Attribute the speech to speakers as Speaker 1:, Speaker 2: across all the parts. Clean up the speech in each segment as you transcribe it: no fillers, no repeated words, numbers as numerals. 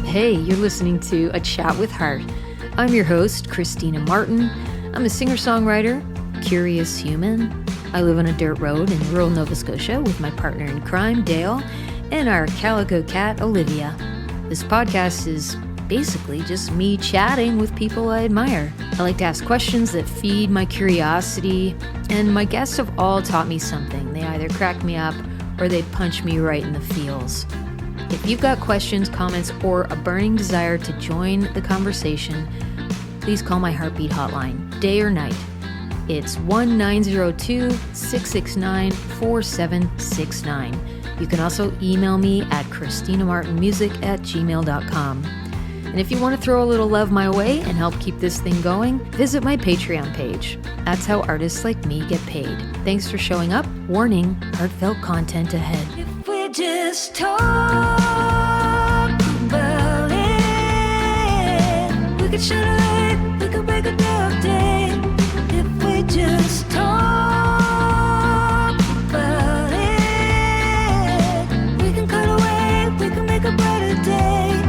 Speaker 1: Hey, you're listening to A Chat with Heart. I'm your host, Christina Martin. I'm a singer-songwriter, curious human. I live on a dirt road in rural Nova Scotia with my partner in crime, Dale, and our calico cat, Olivia. This podcast is basically just me chatting with people I admire. I like to ask questions that feed my curiosity, and my guests have all taught me something. They either crack me up or they punch me right in the feels. If you've got questions, comments, or a burning desire to join the conversation, please call my Heartbeat hotline, day or night. It's 1-902-669-4769. You can also email me at christinamartinmusic@gmail.com. And if you want to throw a little love my way and help keep this thing going, visit my Patreon page. That's how artists like me get paid. Thanks for showing up. Warning, heartfelt content ahead. If we just talk about it, we could shine a light, we could break a dark day. If we just talk about it, we can cut away, we can make a brighter day.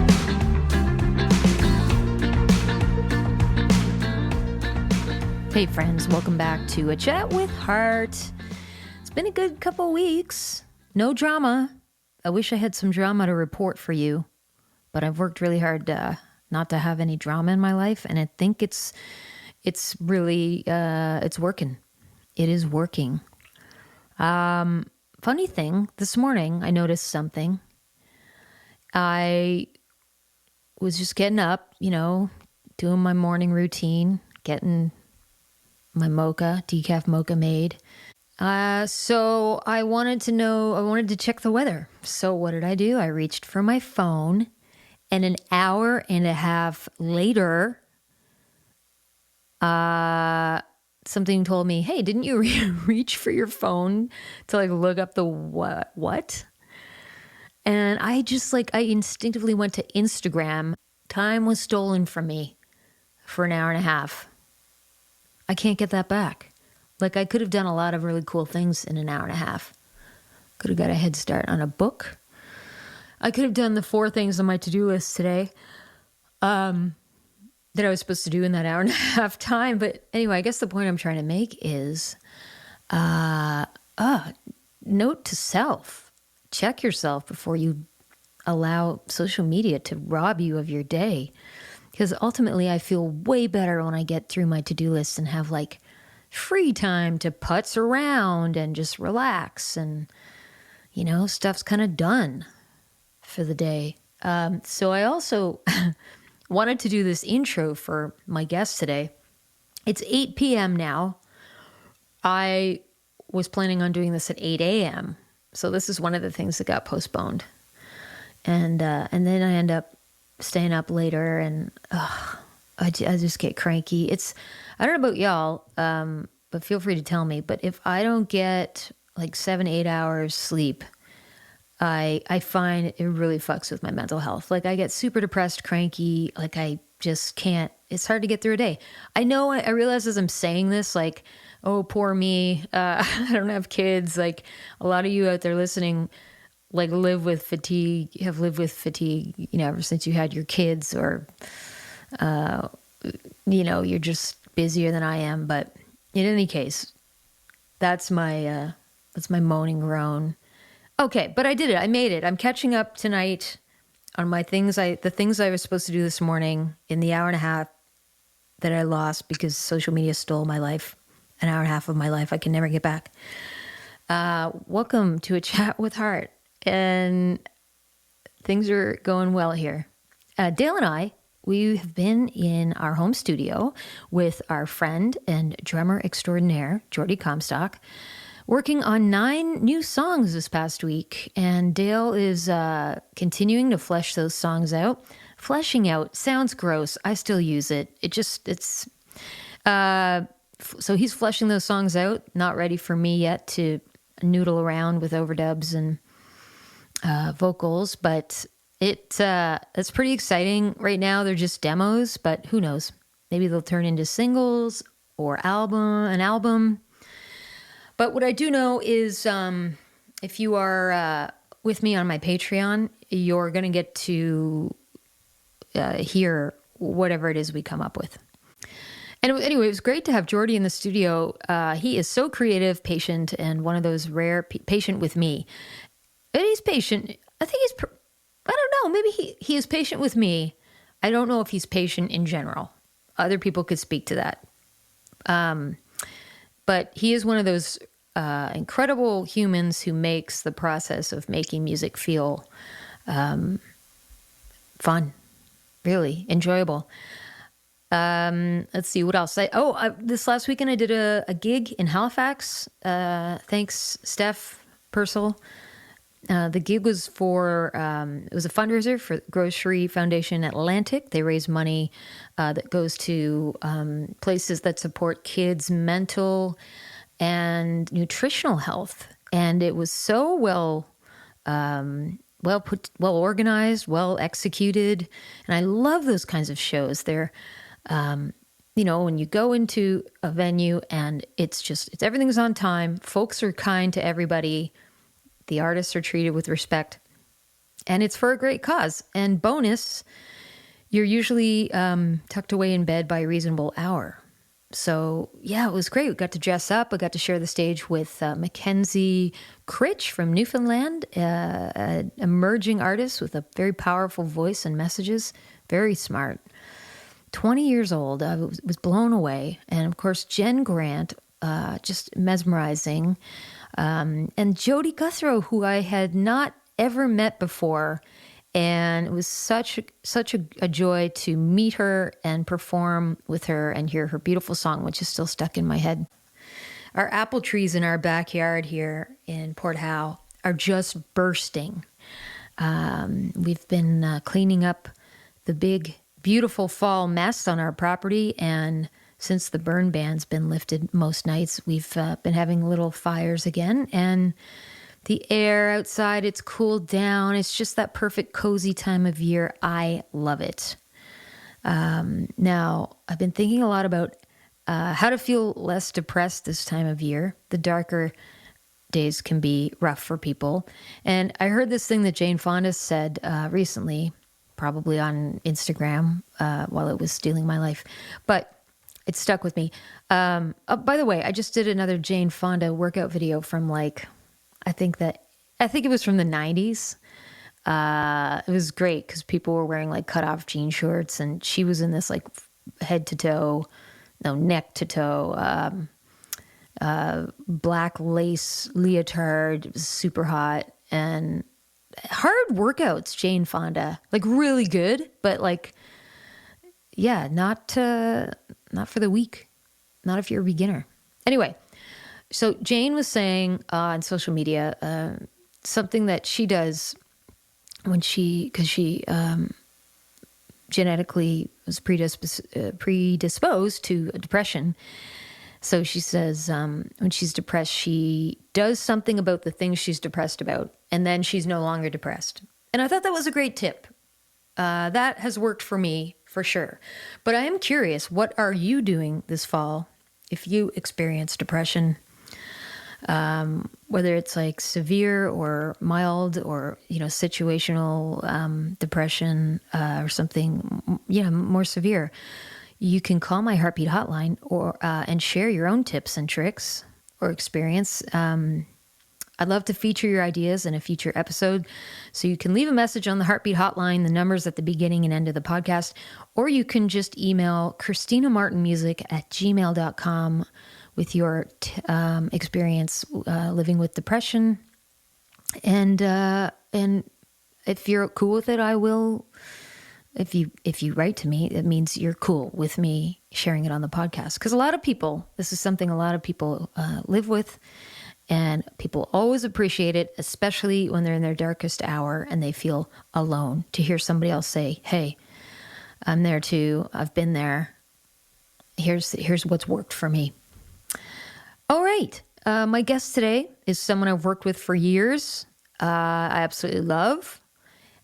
Speaker 1: Hey friends, welcome back to A Chat with Heart. It's been a good couple weeks. No drama. I wish I had some drama to report for you, but I've worked really hard not to have any drama in my life, and I think it's really it's working. It is working. Funny thing, this morning I noticed something. I was just getting up, doing my morning routine, getting my decaf mocha made. So I wanted to check the weather. So what did I do? I reached for my phone, and an hour and a half later, something told me, hey, didn't you reach for your phone to look up the what? And I instinctively went to Instagram. Time was stolen from me for an hour and a half. I can't get that back. I could have done a lot of really cool things in an hour and a half. Could have got a head start on a book. I could have done the 4 things on my to-do list today that I was supposed to do in that hour and a half time. But anyway, I guess the point I'm trying to make is note to self. Check yourself before you allow social media to rob you of your day. Because ultimately, I feel way better when I get through my to-do list and have free time to putz around and just relax. And, stuff's kind of done for the day. So I also wanted to do this intro for my guest today. It's 8 p.m. now. I was planning on doing this at 8 a.m. So this is one of the things that got postponed. And then I end up staying up later, and I just get cranky. I don't know about y'all, but feel free to tell me. But if I don't get 7-8 hours sleep, I find it really fucks with my mental health. I get super depressed, cranky. I just can't. It's hard to get through a day. I know. I realize as I'm saying this, oh, poor me. I don't have kids. A lot of you out there listening, have lived with fatigue, ever since you had your kids, or, you're just busier than I am. But in any case, that's my moaning groan. Okay, but I did it. I made it. I'm catching up tonight on the things I was supposed to do this morning in the hour and a half that I lost because social media stole my life, an hour and a half of my life I can never get back. Welcome to A Chat with Heart. And things are going well here. Dale and I, we have been in our home studio with our friend and drummer extraordinaire, Jordi Comstock, working on 9 new songs this past week. And Dale is continuing to flesh those songs out. Fleshing out sounds gross. I still use it. So he's fleshing those songs out. Not ready for me yet to noodle around with overdubs and vocals, but it's pretty exciting. Right now they're just demos, but who knows? Maybe they'll turn into singles or an album. But what I do know is if you are with me on my Patreon, you're going to get to hear whatever it is we come up with. And anyway, it was great to have Jordi in the studio. He is so creative, patient, and one of those rare patient with me. And he's patient. I think I don't know, maybe he is patient with me. I don't know if he's patient in general. Other people could speak to that. But he is one of those incredible humans who makes the process of making music feel fun, really enjoyable. Let's see what else. This last weekend I did a gig in Halifax. Thanks, Steph Purcell. The gig was it was a fundraiser for Grocery Foundation Atlantic. They raise money that goes to places that support kids' mental and nutritional health. And it was so well organized, well executed. And I love those kinds of shows. They're, when you go into a venue and it's everything's on time, folks are kind to everybody, the artists are treated with respect, and it's for a great cause. And bonus, you're usually tucked away in bed by a reasonable hour. So yeah, it was great. We got to dress up. I got to share the stage with Mackenzie Critch from Newfoundland, an emerging artist with a very powerful voice and messages, very smart. 20 years old. I was blown away. And of course, Jen Grant, just mesmerizing. And Jody Guthrow, who I had not ever met before. And it was such a joy to meet her and perform with her and hear her beautiful song, which is still stuck in my head. Our apple trees in our backyard here in Port Howe are just bursting. We've been cleaning up the big, beautiful fall mess on our property, and since the burn ban's been lifted most nights, we've been having little fires again, and the air outside, it's cooled down. It's just that perfect cozy time of year. I love it. Now, I've been thinking a lot about how to feel less depressed this time of year. The darker days can be rough for people. And I heard this thing that Jane Fonda said recently, probably on Instagram while it was stealing my life. But it stuck with me. By the way, I just did another Jane Fonda workout video from I think it was from the 90s. It was great because people were wearing cut-off jean shorts, and she was in this neck to toe, black lace leotard. It was super hot and hard workouts. Jane Fonda, really good, but not for the weak, not if you're a beginner. Anyway. So Jane was saying on social media something that she does because she genetically was predisposed to depression. So she says when she's depressed, she does something about the things she's depressed about, and then she's no longer depressed. And I thought that was a great tip. That has worked for me for sure. But I am curious, what are you doing this fall if you experience depression? Whether it's severe or mild or, situational depression or something, more severe, you can call my Heartbeat Hotline or and share your own tips and tricks or experience. I'd love to feature your ideas in a future episode. So you can leave a message on the Heartbeat Hotline, the numbers at the beginning and end of the podcast, or you can just email ChristinaMartinMusic@gmail.com with your experience living with depression. And if you're cool with it, I will. If you write to me, it means you're cool with me sharing it on the podcast. Because this is something a lot of people live with, and people always appreciate it, especially when they're in their darkest hour and they feel alone. To hear somebody else say, "Hey, I'm there too. I've been there. Here's what's worked for me." All right. My guest today is someone I've worked with for years. I absolutely love.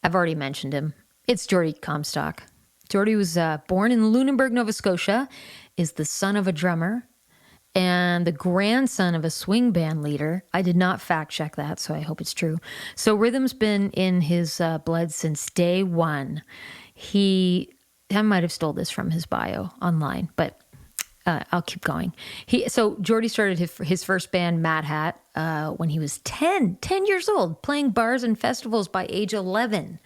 Speaker 1: I've already mentioned him. It's Jordi Comstock. Jordi was born in Lunenburg, Nova Scotia, is the son of a drummer, and the grandson of a swing band leader. I did not fact check that, so I hope it's true. So rhythm's been in his blood since day one. I might have stole this from his bio online, but I'll keep going. So Jordi started his first band, Mad Hat, when he was 10 years old, playing bars and festivals by age 11.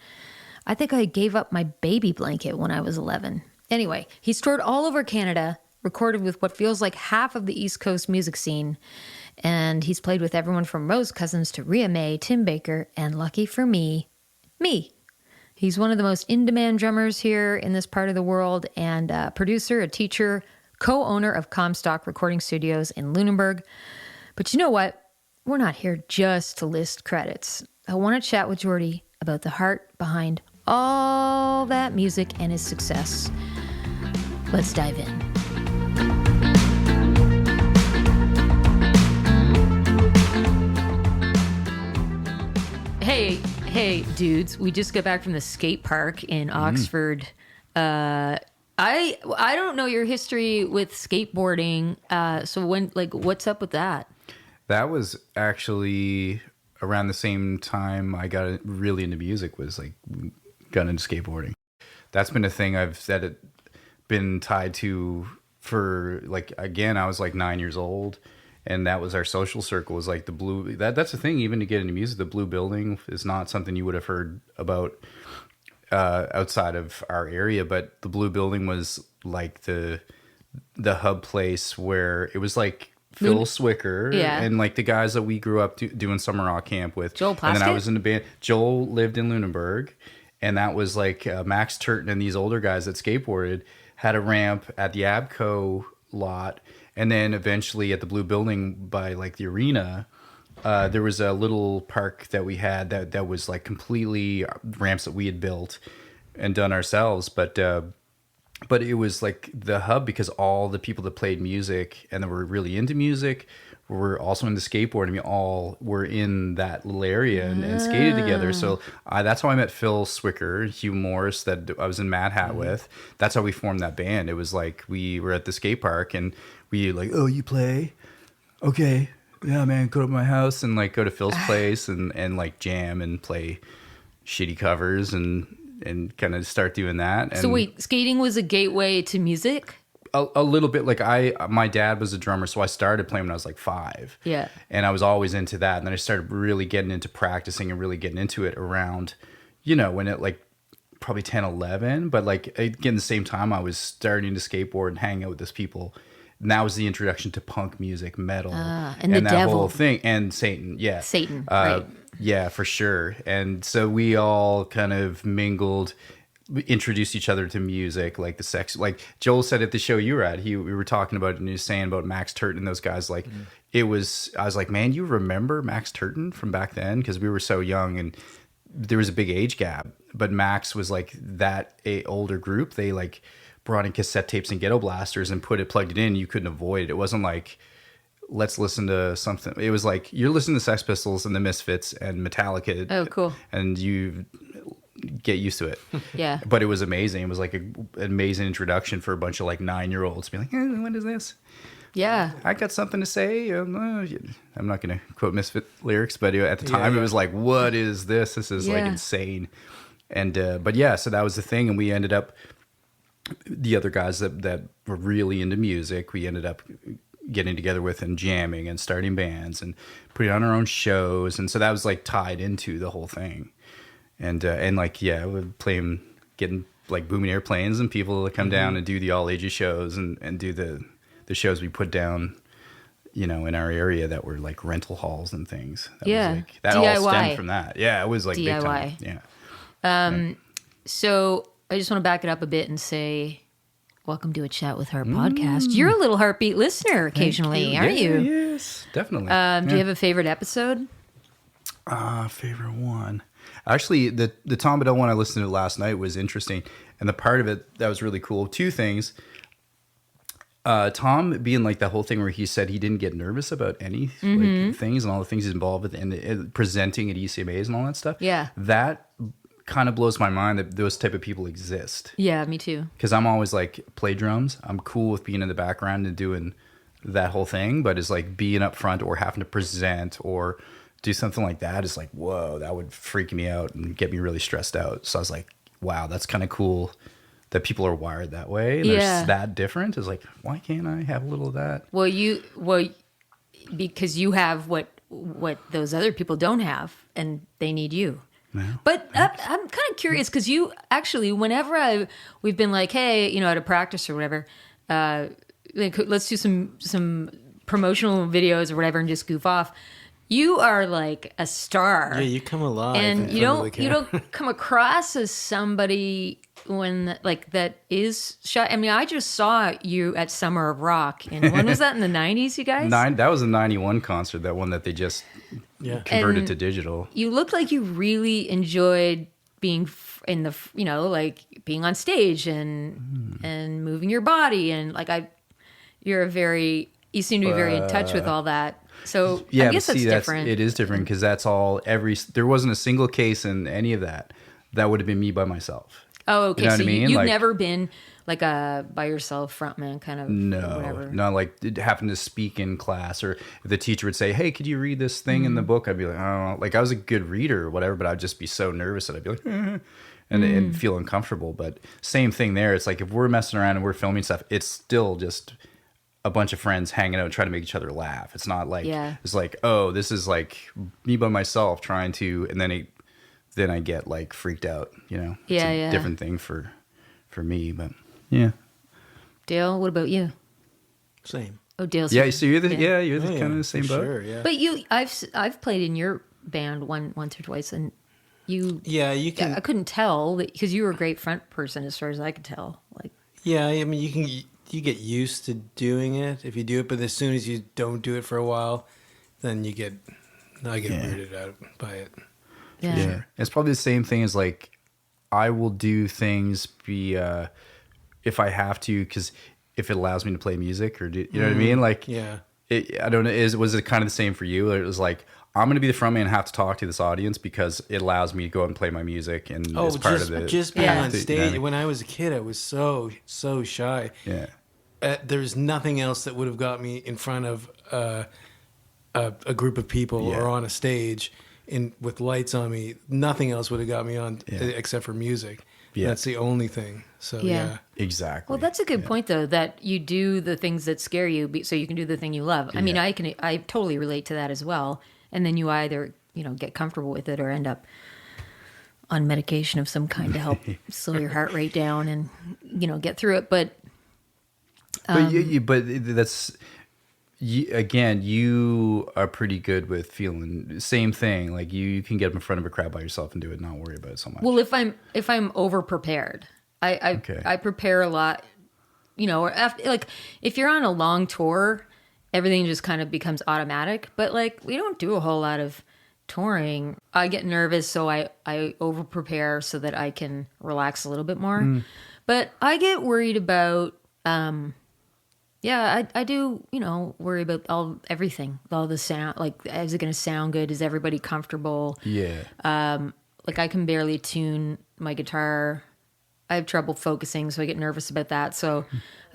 Speaker 1: I think I gave up my baby blanket when I was 11. Anyway, he's toured all over Canada, recorded with what feels like half of the East Coast music scene. And he's played with everyone from Rose Cousins to Rhea May, Tim Baker, and lucky for me. He's one of the most in-demand drummers here in this part of the world, and a producer, a teacher, co-owner of Comstock Recording Studios in Lunenburg. But you know what? We're not here just to list credits. I want to chat with Jordi about the heart behind all that music and his success. Let's dive in. Hey, dudes! We just got back from the skate park in Oxford. I don't know your history with skateboarding. So what's up with that?
Speaker 2: That was actually around the same time I got really into music. Got into skateboarding. That's been a thing been tied to for again. I was 9 years old. And that was our social circle, was the Blue. That's the thing, even to get into music, the Blue Building is not something you would have heard about outside of our area. But the Blue Building was the hub place where it was Phil Swicker and the guys that we grew up doing summer rock camp with.
Speaker 1: Joel Plaskett?
Speaker 2: And then I was in the band. Joel lived in Lunenburg. And that was Max Turton and these older guys that skateboarded had a ramp at the Abco lot. And then eventually at the Blue Building by the arena, there was a little park that we had that was completely ramps that we had built and done ourselves. But it was the hub because all the people that played music and that were really into music were also into skateboarding. All were in that little area and skated together. So that's how I met Phil Swicker, Hugh Morris that I was in Mad Hat with. That's how we formed that band. It was we were at the skate park and we oh, you play? Okay. Yeah, man, go to my house and go to Phil's place and jam and play shitty covers and kind of start doing that. And
Speaker 1: so wait, skating was a gateway to music?
Speaker 2: A little bit. My dad was a drummer, so I started playing when I was 5.
Speaker 1: Yeah.
Speaker 2: And I was always into that. And then I started really getting into practicing and really getting into it around, when it probably 10, 11. But again, the same time I was starting to skateboard and hang out with these people. And that was the introduction to punk music, metal,
Speaker 1: and the
Speaker 2: that
Speaker 1: devil.
Speaker 2: whole thing. And Satan, yeah.
Speaker 1: Satan, right.
Speaker 2: Yeah, for sure. And so we all kind of mingled, introduced each other to music, the sex. Joel said at the show you were at, we were talking about it and he was saying about Max Turton and those guys. It was, I was man, you remember Max Turton from back then? Because we were so young and there was a big age gap. But Max was that older group. They brought in cassette tapes and ghetto blasters and plugged it in. You couldn't avoid it. It wasn't let's listen to something. It was you're listening to Sex Pistols and the Misfits and Metallica.
Speaker 1: Oh, cool.
Speaker 2: And you get used to it.
Speaker 1: Yeah. But
Speaker 2: it was amazing. It was an amazing introduction for a bunch of 9-year-olds to be what is this?
Speaker 1: Yeah.
Speaker 2: I got something to say. I'm not going to quote Misfit lyrics, but at the time it was what is this? This is insane. And, but yeah, so that was the thing. And we ended up, the other guys that were really into music, we ended up getting together with and jamming and starting bands and putting on our own shows. And so that was tied into the whole thing. And we're playing, getting booming airplanes and people that come down and do the all ages shows and do the shows we put down, in our area that were rental halls and things. That was that
Speaker 1: DIY.
Speaker 2: all stemmed from that. Yeah, it was
Speaker 1: DIY.
Speaker 2: big time. Yeah.
Speaker 1: So I just want to back it up a bit and say, welcome to a Chat with Heart podcast. You're a little Heartbeat listener occasionally, aren't you?
Speaker 2: Yes, definitely.
Speaker 1: Do you have a favorite episode?
Speaker 2: Favorite one. Actually, the Tom Bedell one I listened to last night was interesting. And the part of it that was really cool, two things. Tom being that whole thing where he said he didn't get nervous about any things and all the things he's involved with and presenting at ECMAs and all that stuff.
Speaker 1: Yeah.
Speaker 2: That kind of blows my mind that those type of people exist.
Speaker 1: Yeah, me too.
Speaker 2: Because I'm always play drums. I'm cool with being in the background and doing that whole thing, but is like being up front or having to present or do something like that is like, whoa, that would freak me out and get me really stressed out. So I was like, wow, that's kind of cool that people are wired that way. And
Speaker 1: Yeah.
Speaker 2: they're that different. It's like, why can't I have a little of that?
Speaker 1: Well, because you have what those other people don't have, and they need you.
Speaker 2: No.
Speaker 1: But I'm kind of curious because you actually, whenever we've been like, hey, you know, at a practice or whatever, like, let's do some promotional videos or whatever and just goof off. You are like a star.
Speaker 3: Yeah, you come alive.
Speaker 1: And
Speaker 3: in
Speaker 1: you
Speaker 3: front of the
Speaker 1: don't
Speaker 3: camera.
Speaker 1: come across as somebody when like that is shy. I mean, I just saw you at Summer of Rock, and when was that, in the 90s, you guys?
Speaker 2: That was a 91 concert, that one that they just converted
Speaker 1: And
Speaker 2: to digital.
Speaker 1: You looked like you really enjoyed being in the, you know, like being on stage and moving your body, and like you seem to be very in touch with all that. So
Speaker 2: Yeah,
Speaker 1: I guess
Speaker 2: but see,
Speaker 1: that's different.
Speaker 2: It is different because that's all there wasn't a single case in any of that would have been me by myself.
Speaker 1: Oh, okay.
Speaker 2: You know
Speaker 1: So
Speaker 2: what I mean?
Speaker 1: you've
Speaker 2: Like,
Speaker 1: never been like a by yourself frontman kind of whatever.
Speaker 2: not like having to speak in class, or if the teacher would say, hey, could you read this thing in the book? I'd be like, oh, like I was a good reader or whatever, but I'd just be so nervous that I'd be like, and feel uncomfortable. But same thing there. It's like if we're messing around and we're filming stuff, it's still just a bunch of friends hanging out trying to make each other laugh. It's not like, it's like, oh, this is like me by myself trying to, and then I get like freaked out, you know? It's a different thing for me, but yeah.
Speaker 1: Dale, what about you?
Speaker 3: Same.
Speaker 1: Oh, Dale's
Speaker 2: Yeah, so you're the
Speaker 3: Oh,
Speaker 2: kind of the same
Speaker 3: for
Speaker 2: boat.
Speaker 3: Sure, yeah.
Speaker 1: But I've played in your band once or twice, and you
Speaker 3: You can.
Speaker 1: I couldn't tell because you were a great front person as far as I could tell. Like,
Speaker 3: Yeah, I mean, you get used to doing it if you do it, but as soon as you don't do it for a while, then I get weirded out by it.
Speaker 1: yeah.
Speaker 2: Yeah. It's probably the same thing as like, I will do things if I have to, because if it allows me to play music, or you know what I mean? Like,
Speaker 3: Yeah.
Speaker 2: I don't know. Was it kind of the same for you? It was like, I'm going to be the front man and have to talk to this audience because it allows me to go out and play my music, and it's part of the
Speaker 3: just being
Speaker 1: Yeah.
Speaker 3: on stage.
Speaker 2: You know what I mean?
Speaker 3: When I was a kid, I was so shy.
Speaker 2: Yeah.
Speaker 3: There's nothing else that would have got me in front of a group of people or on a stage with lights on me. Nothing else would have got me on except for music.
Speaker 2: Yeah.
Speaker 3: That's the only thing. So yeah.
Speaker 2: Exactly.
Speaker 1: Well, that's a good point, though, that you do the things that scare you so you can do the thing you love. I mean, I totally relate to that as well. And then you either, you know, get comfortable with it or end up on medication of some kind to help slow your heart rate down and, you know, get through it. But
Speaker 2: that's again, you are pretty good with feeling same thing. Like you can get up in front of a crowd by yourself and do it, and not worry about it so much.
Speaker 1: well, if I'm over prepared, I prepare a lot. You know, or after, like if you're on a long tour, everything just kind of becomes automatic. But like we don't do a whole lot of touring. I get nervous, so I over prepare so that I can relax a little bit more. But I get worried about. Yeah, I do, you know, worry about everything, all the sound. Like, is it going to sound good? Is everybody comfortable?
Speaker 2: Yeah.
Speaker 1: Like, I can barely tune my guitar. I have trouble focusing, so I get nervous about that. So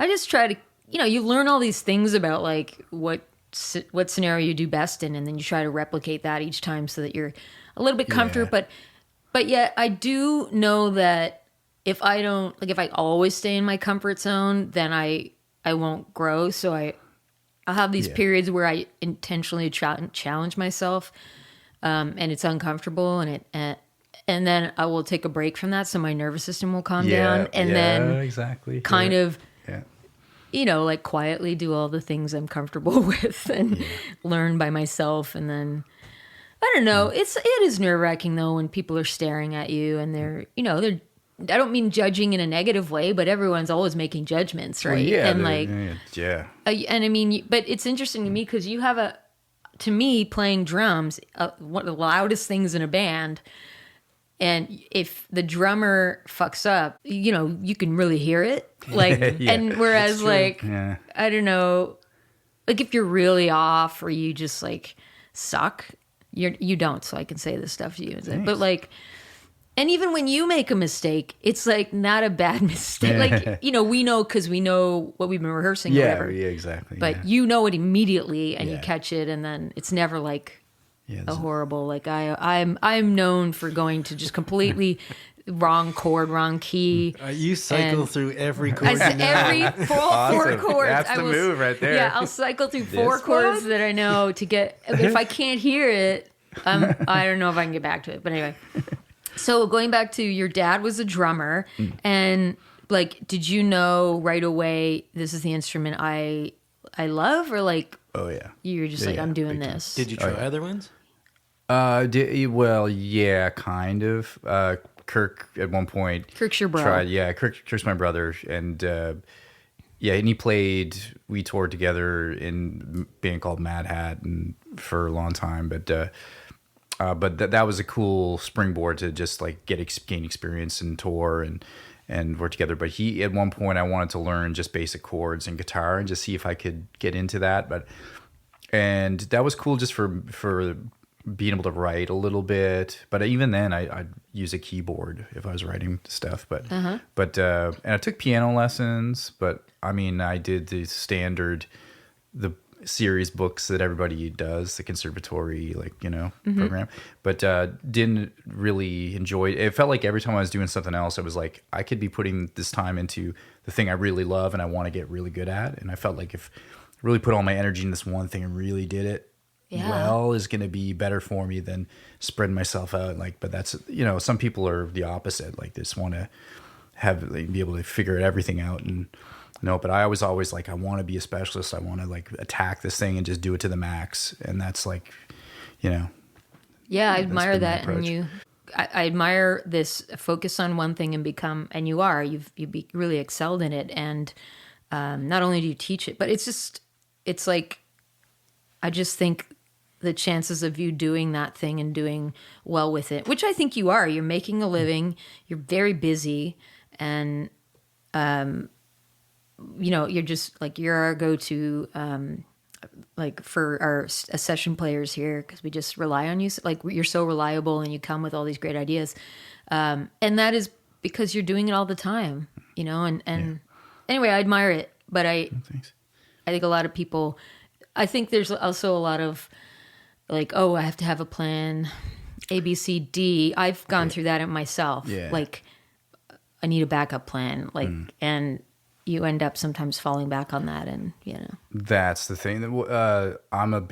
Speaker 1: I just try to, you know, you learn all these things about, like, what scenario you do best in, and then you try to replicate that each time so that you're a little bit comfortable. But yet, I do know that if I always stay in my comfort zone, then I won't grow. So I'll have these periods where I intentionally challenge myself, and it's uncomfortable, and then I will take a break from that, so my nervous system will calm down, and then
Speaker 2: exactly
Speaker 1: kind of, you know, like quietly do all the things I'm comfortable with, and learn by myself, and then I don't know. It is nerve-wracking though when people are staring at you, and they're I don't mean judging in a negative way, but everyone's always making judgments, right?
Speaker 2: Well,
Speaker 1: and like, and I mean, but it's interesting to me because you have to me, playing drums, one of the loudest things in a band. And if the drummer fucks up, you know, you can really hear it. Like, and whereas like, I don't know, like if you're really off or you just like suck, you don't. So I can say this stuff to you. But like, And even when you make a mistake, it's like not a bad mistake. Like, we know because we know what we've been rehearsing or whatever.
Speaker 2: Yeah, exactly.
Speaker 1: But you know it immediately and you catch it, and then it's never like a horrible, like I'm known for going to just completely wrong chord, wrong key.
Speaker 3: You cycle through every chord.
Speaker 1: Every four chords.
Speaker 2: That's the move right there.
Speaker 1: Yeah, I'll cycle through four chords that I know to get. If I can't hear it, I don't know if I can get back to it. But anyway. So going back to your dad was a drummer, and like, did you know right away this is the instrument I love, or like,
Speaker 2: oh yeah,
Speaker 1: you're just like I'm doing this?
Speaker 3: Did you try other ones?
Speaker 2: Well, yeah, kind of. Kirk at one point.
Speaker 1: Kirk's your bro.
Speaker 2: Tried, yeah. Kirk's my brother, and and he played. We toured together in a band called Mad Hat, and for a long time, but that was a cool springboard to just like gain experience and tour and work together. But at one point I wanted to learn just basic chords and guitar and just see if I could get into that. And that was cool just for being able to write a little bit. But even then I'd use a keyboard if I was writing stuff. And I took piano lessons, but I mean, I did the standard, the series books that everybody does, the conservatory, program, but didn't really enjoy it. It felt like every time I was doing something else, I was like, I could be putting this time into the thing I really love and I want to get really good at. And I felt like if I really put all my energy in this one thing and really did it well, is going to be better for me than spreading myself out. But that's, some people are the opposite. Like they just want to be able to figure everything out. And no, but I was always like, I want to be a specialist. I want to like attack this thing and just do it to the max. And that's like, Yeah,
Speaker 1: I admire that. And I admire this focus on one thing and you've really excelled in it. And not only do you teach it, but it's like, I just think the chances of you doing that thing and doing well with it, which I think you are, you're making a living, you're very busy, and, you're just like, you're our go-to, like for our session players here, because we just rely on you. Like you're so reliable and you come with all these great ideas. And that is because you're doing it all the time, and anyway, I admire it, but I think a lot of people, I think there's also a lot of like, oh, I have to have a plan, A, B, C, D. I've gone through that myself. Yeah. Like I need a backup plan, and you end up sometimes falling back on that, and
Speaker 2: that's the thing. I'm a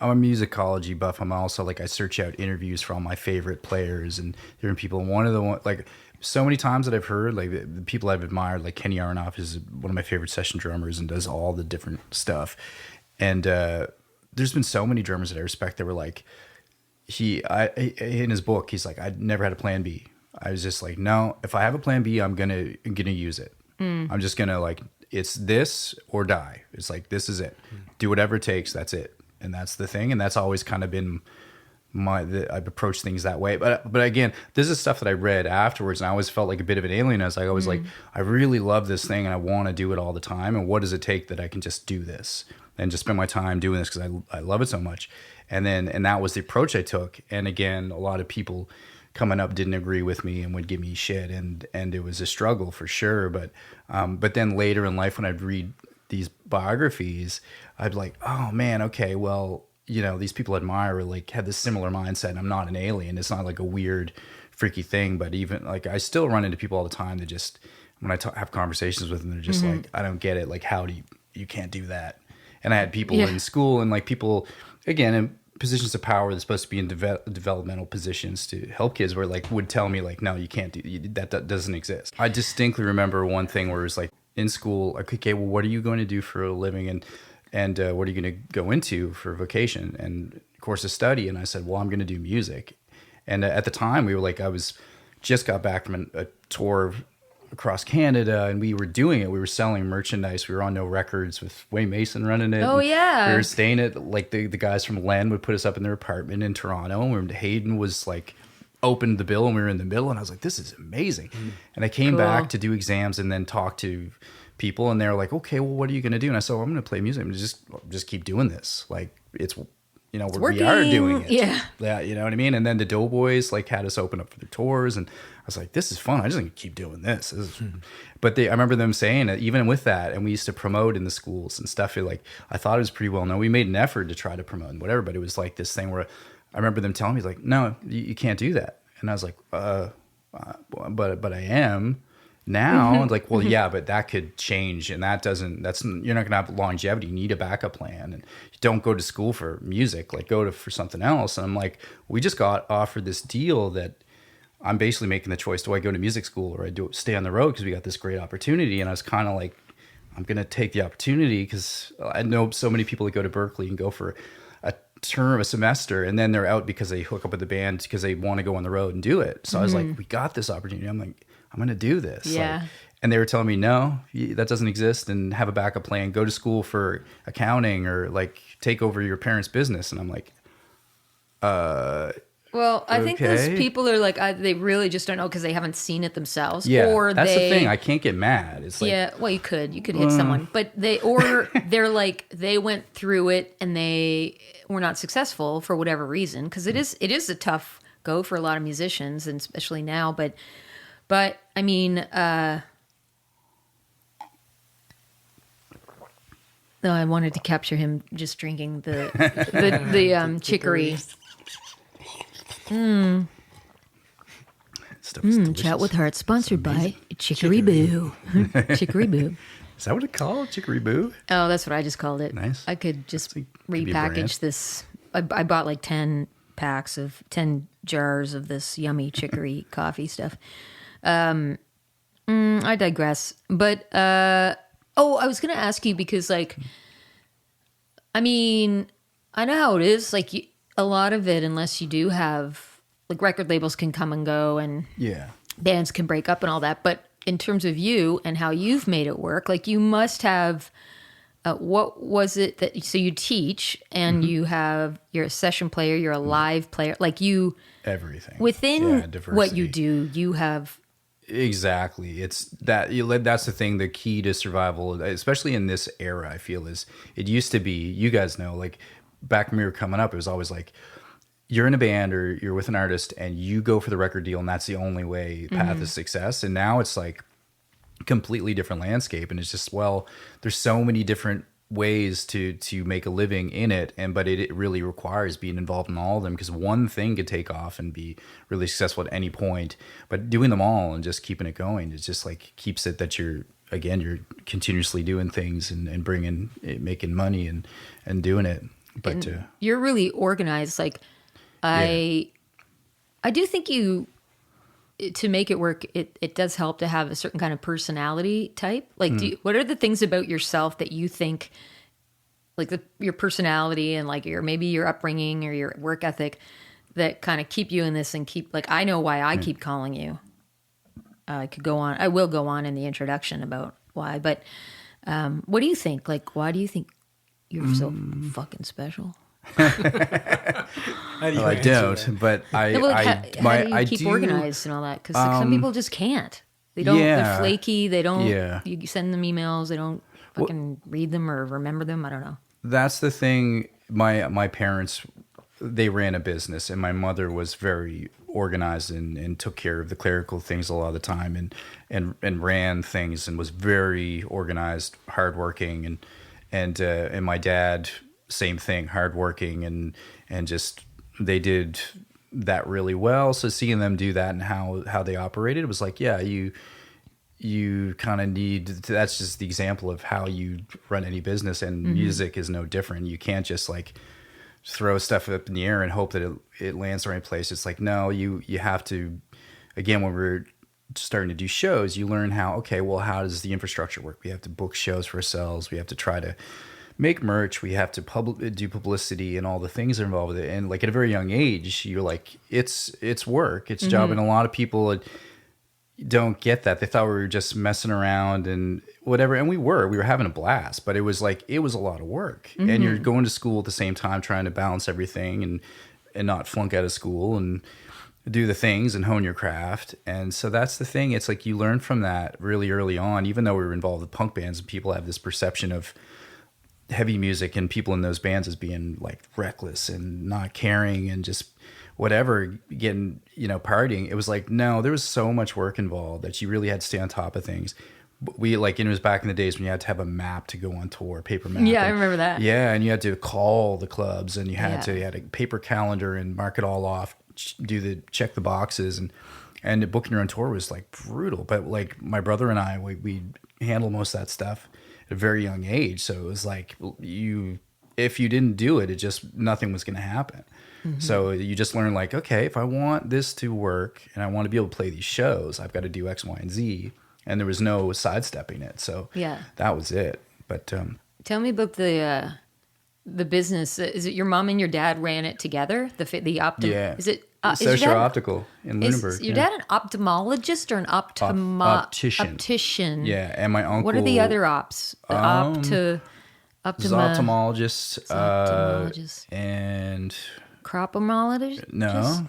Speaker 2: musicology buff. I'm also like, I search out interviews for all my favorite players and different people. And one of the like so many times that I've heard, like the people I've admired, like Kenny Aronoff is one of my favorite session drummers and does all the different stuff. And there's been so many drummers that I respect that were like, in his book, he's like, I never had a plan B. I was just like, no, if I have a plan B, I'm gonna use it. I'm just gonna like, it's this or die. It's like, this is it. Do whatever it takes. That's it. And that's the thing. And that's always kind of been I've approached things that way. But again, this is stuff that I read afterwards, and I always felt like a bit of an alien. I was like, always like, I really love this thing and I want to do it all the time. And what does it take that I can just do this and just spend my time doing this because I love it so much. And that was the approach I took. And again, a lot of people coming up didn't agree with me and would give me shit, and it was a struggle for sure. But then later in life, when I'd read these biographies, I'd be like, oh man, okay, well, these people I admire like have this similar mindset, and I'm not an alien. It's not like a weird, freaky thing. But even like, I still run into people all the time that just, when I have conversations with them, they're just like, I don't get it. Like, how do you can't do that? And I had people in school and like people, again, in positions of power that's supposed to be in developmental positions to help kids, where like would tell me like, no, you can't do that. That doesn't exist. I distinctly remember one thing where it was like in school, like, okay, well, what are you going to do for a living? And what are you going to go into for vocation and course of study? And I said, well, I'm going to do music. And at the time we were like, I was just got back from a tour across Canada, and we were doing it. We were selling merchandise. We were on No Records with Wayne Mason running it.
Speaker 1: Oh, yeah.
Speaker 2: We were staying at, like, the guys from Len would put us up in their apartment in Toronto. And Hayden was, like, opened the bill, and we were in the middle. And I was like, this is amazing. And I came back to do exams and then talk to people. And they were like, okay, well, what are you going to do? And I said, well, I'm going to play music. I'm just keep doing this. Like, it's, we are doing it.
Speaker 1: Yeah.
Speaker 2: You know what I mean? And then the Doughboys like had us open up for their tours, and I was like, this is fun. I just want to keep doing this. But I remember them saying that even with that, and we used to promote in the schools and stuff. I thought it was pretty well known. We made an effort to try to promote and whatever, but it was like this thing where I remember them telling me like, no, you can't do that. And I was like, but I am now. And like, well, yeah, but that could change, and you're not gonna have longevity. You need a backup plan, and you don't go to school for music. Like, go for something else. And I'm like, we just got offered this deal that I'm basically making the choice: do I go to music school or I do stay on the road because we got this great opportunity? And I was kind of like, I'm gonna take the opportunity because I know so many people that go to Berkeley and go for a term, a semester, and then they're out because they hook up with the band because they want to go on the road and do it. So I was like, we got this opportunity. I'm like, I'm going to do this.
Speaker 1: Yeah.
Speaker 2: And they were telling me, no, that doesn't exist, and have a backup plan. Go to school for accounting or like take over your parents' business. And I'm like,
Speaker 1: well, I think those
Speaker 2: okay.
Speaker 1: people are like, they really just don't know because they haven't seen it themselves.
Speaker 2: yeah,
Speaker 1: Or
Speaker 2: that's
Speaker 1: they,
Speaker 2: the thing. I can't get mad. It's like,
Speaker 1: yeah, well, you could hit someone, but they're like, they went through it and they were not successful for whatever reason. Cause it is a tough go for a lot of musicians, and especially now, but I mean, no, I wanted to capture him just drinking the chicory.
Speaker 2: stuff is delicious.
Speaker 1: Chat with Heart, sponsored by Chicory Boo. Chicory Boo.
Speaker 2: Is that what it's called? Chicory Boo?
Speaker 1: Oh, that's what I just called it.
Speaker 2: Nice.
Speaker 1: I could just
Speaker 2: Could be a brand.
Speaker 1: repackage this. I bought like 10 jars of this yummy chicory coffee stuff. I digress. But, I was going to ask you because, like, I mean, I know how it is. Like, a lot of it, unless you do have, like, record labels can come and go and
Speaker 2: Yeah.
Speaker 1: bands can break up and all that. But in terms of you and how you've made it work, like, you must have, what was it that, so you teach and you're a session player, you're a live player, like you,
Speaker 2: Everything.
Speaker 1: within
Speaker 2: Yeah,
Speaker 1: what you
Speaker 2: diversity.
Speaker 1: do, you have,
Speaker 2: Exactly. It's that's the thing. The key to survival, especially in this era, I feel, is it used to be, you guys know, like back when we were coming up, it was always like, you're in a band or you're with an artist and you go for the record deal, and that's the only way path of success. And now it's like completely different landscape, and it's just, well, there's so many different ways to make a living in it, but it really requires being involved in all of them, because one thing could take off and be really successful at any point, but doing them all and just keeping it going is just like keeps it that you're continuously doing things and making money and doing it. But
Speaker 1: you're really organized. Like, I do think to make it work, it does help to have a certain kind of personality type. Like, what are the things about yourself that you think, like your personality and like maybe your upbringing or your work ethic, that kind of keep you in this and keep, like, I know why I keep calling you. I will go on in the introduction about why, but what do you think? Like, why do you think you're so fucking special?
Speaker 3: How do you
Speaker 2: I
Speaker 3: answer
Speaker 2: don't,
Speaker 3: that?
Speaker 2: but
Speaker 1: How do you keep organized and all that? Because some people just can't. They don't.
Speaker 2: Yeah.
Speaker 1: They're flaky. They don't.
Speaker 2: Yeah.
Speaker 1: You send them emails. They don't fucking read them or remember them. I don't know.
Speaker 2: that's the thing. My parents, they ran a business, and my mother was very organized and took care of the clerical things a lot of the time, and ran things and was very organized, hardworking, and my dad, same thing, hardworking, and just they did that really well. So seeing them do that and how they operated, it was like, yeah, you kind of need to, that's just the example of how you run any business, and music is no different. You can't just like throw stuff up in the air and hope that it lands the right place. It's like, no, you have to, again, when we're starting to do shows, you learn how does the infrastructure work? We have to book shows for ourselves. We have to try to make merch. We have to do publicity and all the things that are involved with it. And like at a very young age, you're like, it's work, it's a job. And a lot of people don't get that. They thought we were just messing around and whatever. And we were having a blast, but it was a lot of work. And you're going to school at the same time, trying to balance everything and not flunk out of school and do the things and hone your craft. And so that's the thing. It's like you learn from that really early on, even though we were involved with punk bands, and people have this perception of heavy music and people in those bands as being like reckless and not caring and just whatever, getting, partying. It was like, no, there was so much work involved that you really had to stay on top of things. We like, it was back in the days when you had to have a map to go on tour, paper map.
Speaker 1: Yeah, I remember that.
Speaker 2: Yeah, and you had to call the clubs, and you had a paper calendar and mark it all off, check the boxes, and booking your own tour was like brutal. But like my brother and I, we handled most of that stuff at a very young age, so it was like if you didn't do it, nothing was going to happen. Mm-hmm. So you just learn like, okay, if I want this to work and I want to be able to play these shows, I've got to do X, Y, and Z. And there was no sidestepping it. So that was it. But
Speaker 1: tell me about the business. Is it your mom and your dad ran it together?
Speaker 2: Yeah.
Speaker 1: Is it
Speaker 2: Social Optical in Lunenburg?
Speaker 1: Is your dad an ophthalmologist or an optician?
Speaker 2: Yeah, and my uncle.
Speaker 1: What are the other ops?
Speaker 2: Ophthalmologist.
Speaker 1: Ophthalmologist.
Speaker 2: And
Speaker 1: cropomologist.
Speaker 2: No.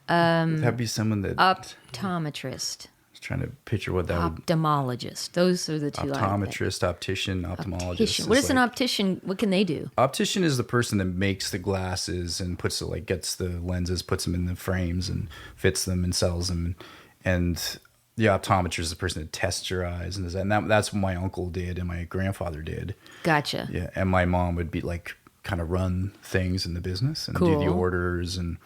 Speaker 2: That'd be someone that
Speaker 1: optometrist.
Speaker 2: I was trying to picture what that would.
Speaker 1: Ophthalmologist. Those are the two.
Speaker 2: Optometrist, optician, ophthalmologist.
Speaker 1: What is an optician? What can they do?
Speaker 2: Optician is the person that makes the glasses and gets the lenses, puts them in the frames and fits them and sells them. And the optometrist is the person that tests your eyes and does that. And that's what my uncle did and my grandfather did.
Speaker 1: Gotcha.
Speaker 2: Yeah, and my mom would be like kind of run things in the business and do the orders and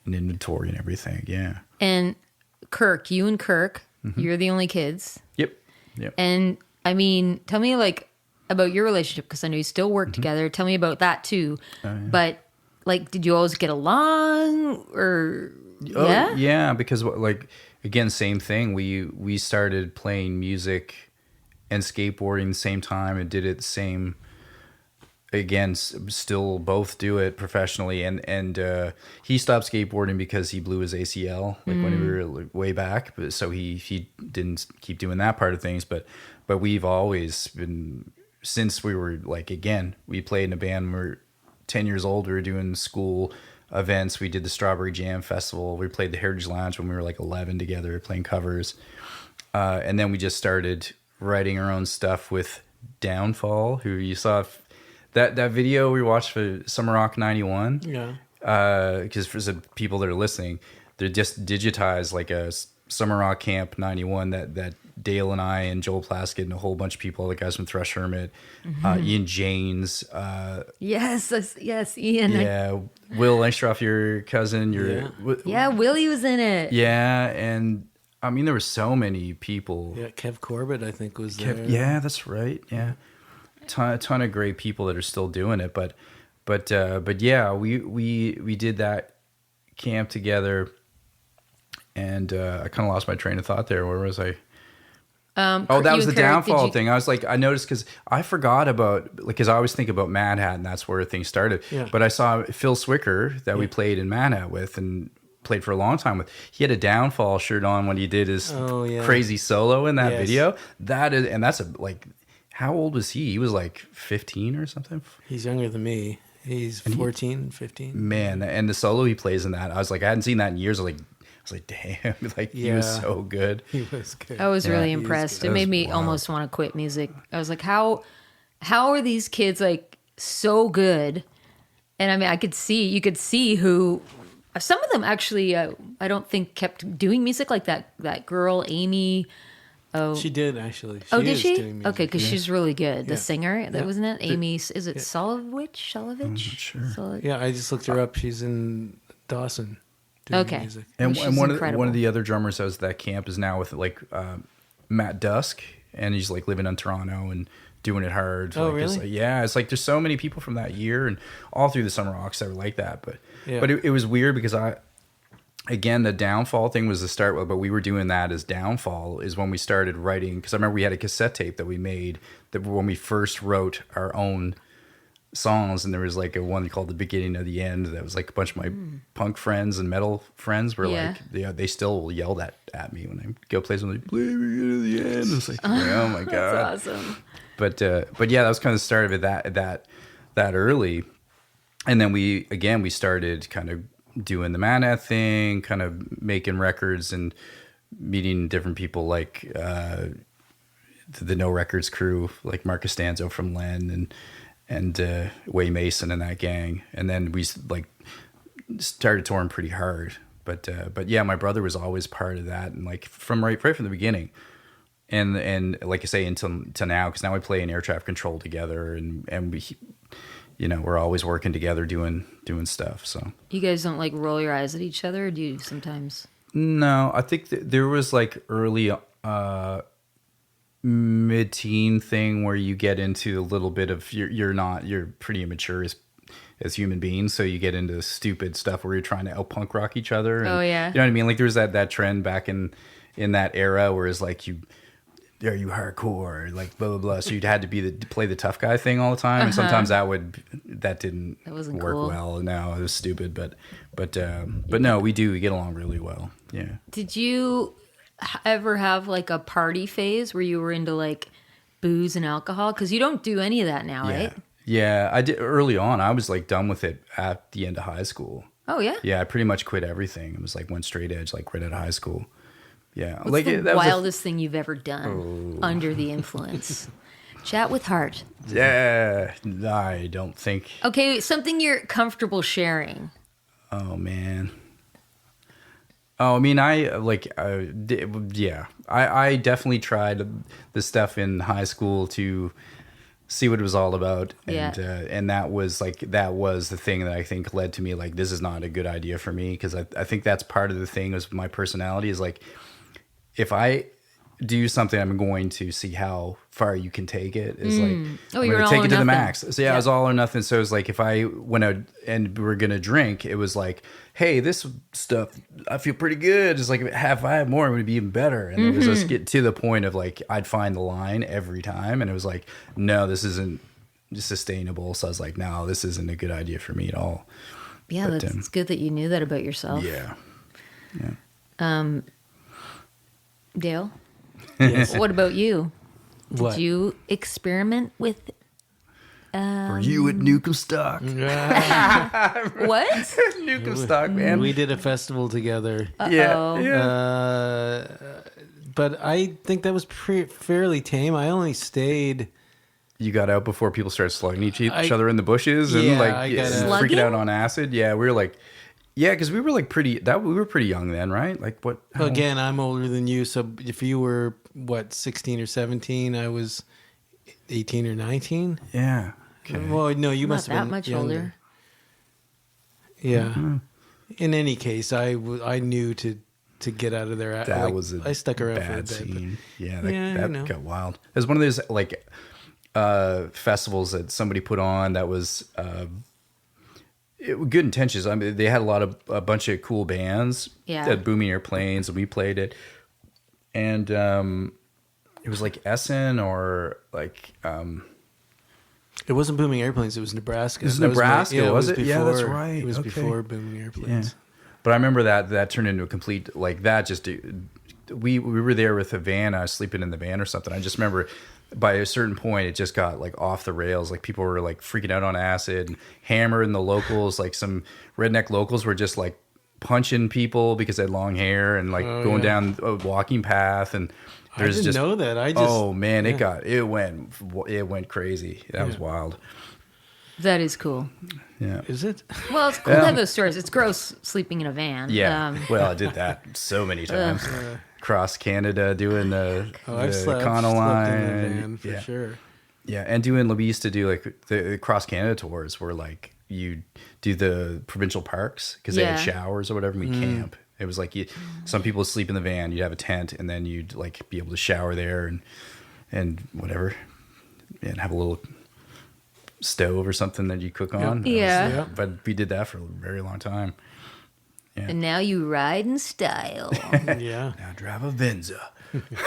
Speaker 2: inventory and everything. Yeah.
Speaker 1: And Kirk, you're the only kids.
Speaker 2: Yep.
Speaker 1: And I mean, tell me like about your relationship, because I know you still work together. Tell me about that too. But like, did you always get along or?
Speaker 2: Yeah, because like, again, same thing. We started playing music and skateboarding the same time and did it the same. Again, still both do it professionally, and he stopped skateboarding because he blew his ACL when we were like, way back. So he didn't keep doing that part of things. But we've always been, since we were like, again, we played in a band when we were 10 years old. We were doing school events. We did the Strawberry Jam Festival. We played the Heritage Lounge when we were like 11 together, playing covers. And then we just started writing our own stuff with Downfall, who you saw. That video we watched for Summer Rock 91, because for the people that are listening, they just digitized like a Summer Rock Camp 91 that Dale and I and Joel Plaskett and a whole bunch of people, the guys from Thrush Hermit, Ian Janes.
Speaker 1: Yes, Ian.
Speaker 2: Yeah, Will Langstroth, your cousin.
Speaker 1: Willie was in it.
Speaker 2: Yeah, and I mean, there were so many people.
Speaker 3: Yeah, Kev Corbett, I think, was there.
Speaker 2: Yeah, that's right, yeah. A ton of great people that are still doing it, but yeah, we did that camp together, and I kind of lost my train of thought there. Where was I? That was the Downfall thing. I was like, I noticed because I forgot about, because I always think about Mad Hat and that's where things started. Yeah. But I saw Phil Swicker that we played in Mad Hat with and played for a long time with. He had a Downfall shirt on when he did his crazy solo in that video. That's like. How old was he? He was like 15 or something.
Speaker 3: He's younger than me. He's 14, 15.
Speaker 2: Man, and the solo he plays in that, I was like, I hadn't seen that in years. I was like, damn, like he was so good.
Speaker 3: He was good.
Speaker 1: I was really impressed. It made me almost want to quit music. I was like, how are these kids like so good? And I mean, you could see who. Some of them actually, I don't think kept doing music, like that girl Amy. Oh,
Speaker 3: she did actually.
Speaker 1: Did she? Okay, because she's really good. The singer, that wasn't it? Amy, is it Solovich?
Speaker 2: I'm not sure.
Speaker 3: Yeah, I just looked her up. She's in Dawson doing music.
Speaker 2: And one of the other drummers that was at that camp is now with like Matt Dusk, and he's like living in Toronto and doing it hard.
Speaker 3: Oh,
Speaker 2: like,
Speaker 3: really?
Speaker 2: It's like there's so many people from that year and all through the Summer Rocks that were like that. But it was weird because Again, the Downfall thing was the start, but we were doing that as Downfall is when we started writing, because I remember we had a cassette tape that we made that when we first wrote our own songs, and there was like a one called The Beginning of the End that was like a bunch of my punk friends and metal friends were like, they still yelled at me when I go play something, like, play The Beginning of the End. It's like, oh my God.
Speaker 1: That's awesome.
Speaker 2: But yeah, that was kind of the start of it that early. And then we started kind of doing the Mana thing, kind of making records and meeting different people like the No Records crew, like Mark Costanzo from Len and Way Mason and that gang. And then we like started touring pretty hard. But yeah, my brother was always part of that, and like from right from the beginning. And like I say, until now, because now we play in air traffic control together, and we, you know, we're always working together doing stuff. So
Speaker 1: You guys don't like roll your eyes at each other, or do you sometimes?
Speaker 2: no, I think there was like early mid-teen thing where you get into a little bit of you're pretty immature as human beings, so you get into stupid stuff where you're trying to out punk rock each other. And,
Speaker 1: Oh, yeah.
Speaker 2: you know what I mean? Like there was that trend back in that era where it's like are you hardcore, like blah blah blah. So you'd had to play the tough guy thing all the time, and sometimes that didn't
Speaker 1: wasn't
Speaker 2: work
Speaker 1: cool.
Speaker 2: well. No, it was stupid, but no, we get along really well. Yeah.
Speaker 1: Did you ever have like a party phase where you were into like booze and alcohol? Because you don't do any of that now, right?
Speaker 2: Yeah, I did early on. I was like done with it at the end of high school.
Speaker 1: Oh yeah.
Speaker 2: Yeah, I pretty much quit everything. It was like went straight edge, like right out of high school. Yeah,
Speaker 1: What's
Speaker 2: like
Speaker 1: the
Speaker 2: that was
Speaker 1: wildest thing you've ever done under the influence? Chat with Hart.
Speaker 2: yeah. I don't think.
Speaker 1: Okay, something you're comfortable sharing.
Speaker 2: Oh man. Oh, I mean, I definitely tried the stuff in high school to see what it was all about, and and that was the thing that I think led to me like, this is not a good idea for me, because I think that's part of the thing is my personality is like, if I do something, I'm going to see how far you can take it. It's like, I'm
Speaker 1: you're
Speaker 2: going
Speaker 1: an
Speaker 2: to take
Speaker 1: all
Speaker 2: it
Speaker 1: or
Speaker 2: to the
Speaker 1: nothing.
Speaker 2: max. So yeah, it was all or nothing. So it was like, if I went out and we were going to drink, it was like, hey, this stuff, I feel pretty good. It's like, if I had more, it would be even better. And it was just get to the point of like, I'd find the line every time. And it was like, no, this isn't sustainable. So I was like, no, this isn't a good idea for me at all.
Speaker 1: Yeah,
Speaker 2: But,
Speaker 1: it's good that you knew that about yourself.
Speaker 2: Yeah.
Speaker 1: Dale,
Speaker 3: Yes.
Speaker 1: what about you? Did
Speaker 3: What?
Speaker 1: you experiment with
Speaker 2: For you at Newcomb Stock.
Speaker 1: what?
Speaker 2: Newcomb Stock, man.
Speaker 3: We did a festival together.
Speaker 2: Yeah.
Speaker 3: But I think that was fairly tame. I only stayed.
Speaker 2: You got out before people started slugging each
Speaker 3: I-
Speaker 2: other in the bushes and
Speaker 3: Yeah,
Speaker 2: like
Speaker 3: I got out.
Speaker 1: Slugging?
Speaker 2: freaking out on acid. Yeah, we were like, yeah, because we were like we were pretty young then, right? Like what? how-
Speaker 3: Again, I'm older than you, so if you were 16 or 17, I was 18 or 19.
Speaker 2: Yeah. Okay.
Speaker 3: Well, no, you
Speaker 1: Not
Speaker 3: must have
Speaker 1: that
Speaker 3: been
Speaker 1: much
Speaker 3: younger.
Speaker 1: older.
Speaker 3: Yeah.
Speaker 2: Mm-hmm.
Speaker 3: In any case, I knew to get out of there.
Speaker 2: That was a
Speaker 3: I stuck around for a
Speaker 2: bad
Speaker 3: bit.
Speaker 2: scene. Yeah,
Speaker 3: Yeah,
Speaker 2: that
Speaker 3: you know.
Speaker 2: got wild. It was one of those like festivals that somebody put on that was good intentions. I mean, they had a bunch of cool bands.
Speaker 1: Yeah.
Speaker 2: That Booming Airplanes, and we played it. And it was like Essen or like
Speaker 3: It wasn't Booming Airplanes. It was Nebraska.
Speaker 2: It was
Speaker 3: That my-
Speaker 2: Nebraska,
Speaker 3: yeah,
Speaker 2: was it? Yeah, that's
Speaker 3: before-
Speaker 2: right.
Speaker 3: It was
Speaker 2: Okay.
Speaker 3: before Booming Airplanes.
Speaker 2: Yeah. But I remember that turned into a complete like that. Just we were there with a van. I was sleeping in the van or something. I just remember by a certain point it just got like off the rails. Like people were like freaking out on acid, and hammering the locals. Like some redneck locals were just like punching people because they had long hair and like going down a walking path. And
Speaker 3: I
Speaker 2: there's
Speaker 3: didn't
Speaker 2: just
Speaker 3: know that. I just
Speaker 2: oh man, it went crazy. That was wild.
Speaker 1: That is cool.
Speaker 2: Yeah.
Speaker 3: Is it?
Speaker 1: Well, it's cool to have those stories. It's gross sleeping in a van.
Speaker 2: Yeah. Well, I did that so many times. Across Canada doing the
Speaker 3: I've
Speaker 2: the
Speaker 3: slept
Speaker 2: Econo
Speaker 3: in a
Speaker 2: line.
Speaker 3: van for
Speaker 2: yeah.
Speaker 3: sure.
Speaker 2: Yeah, and we used to do like the cross Canada tours where like you do the provincial parks because they had
Speaker 1: Yeah.
Speaker 2: showers or whatever. And we camp. It was like some people sleep in the van. You'd have a tent, and then you'd like be able to shower there and whatever, and have a little stove or something that you cook on.
Speaker 1: Yeah.
Speaker 3: Yeah.
Speaker 2: But we did that for a very long time.
Speaker 1: And now you ride in style.
Speaker 3: Yeah.
Speaker 2: Now drive a Venza.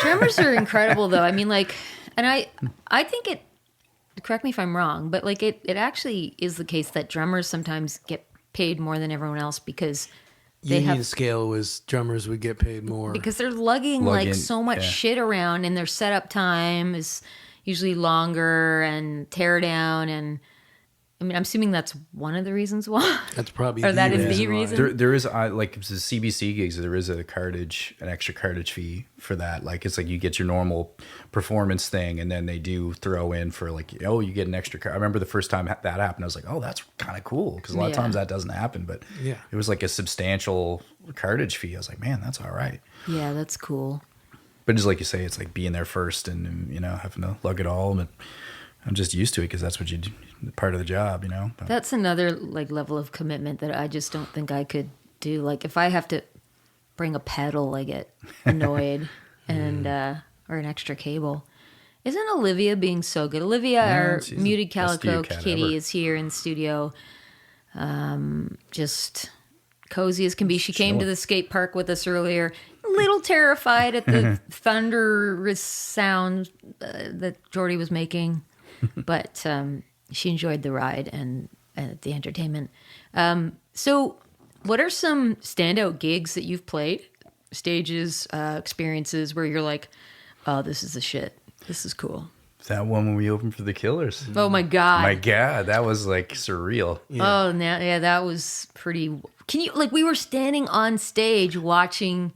Speaker 1: Drummers are incredible, though. I mean, like, and I think it. Correct me if I'm wrong, but like it actually is the case that drummers sometimes get paid more than everyone else because they
Speaker 3: Union
Speaker 1: have
Speaker 3: scale was drummers would get paid more.
Speaker 1: because they're lugging like
Speaker 2: Lugging,
Speaker 1: so much
Speaker 2: yeah.
Speaker 1: shit around, and their setup time is usually longer and tear down and I mean, I'm assuming that's one of the reasons why.
Speaker 3: That's probably
Speaker 1: Or
Speaker 3: the
Speaker 1: that is
Speaker 3: reason
Speaker 1: the
Speaker 3: why.
Speaker 1: reason?
Speaker 2: There is like the CBC gigs. There is an extra cartage fee for that. Like it's like you get your normal performance thing, and then they do throw in for like, oh, you get an extra. I remember the first time that happened, I was like, oh, that's kind of cool because a lot of
Speaker 1: Yeah.
Speaker 2: times that doesn't happen. But
Speaker 3: Yeah.
Speaker 2: it was like a substantial cartage fee. I was like, man, that's all right.
Speaker 1: Yeah, that's cool.
Speaker 2: But just like you say, it's like being there first and having to lug it all. But I'm just used to it because that's what you do, part of the job, But,
Speaker 1: That's another like level of commitment that I just don't think I could do. Like if I have to bring a pedal, I get annoyed and or an extra cable. Isn't Olivia being so good? Olivia, our
Speaker 2: she's
Speaker 1: muted
Speaker 2: the best studio
Speaker 1: calico
Speaker 2: cat
Speaker 1: kitty,
Speaker 2: ever.
Speaker 1: is here in the studio. Just cozy as can be. She came to
Speaker 2: chilling.
Speaker 1: the skate park with us earlier. A little terrified at the thunderous sound that Jordi was making, but she enjoyed the ride and the entertainment. So, what are some standout gigs that you've played, stages, experiences where you're like, "Oh, this is the shit. This is cool."
Speaker 2: that one when we opened for the Killers.
Speaker 1: Oh my god!
Speaker 2: My God, that was like surreal.
Speaker 1: Oh, yeah, that was pretty. Can you like? We were standing on stage watching.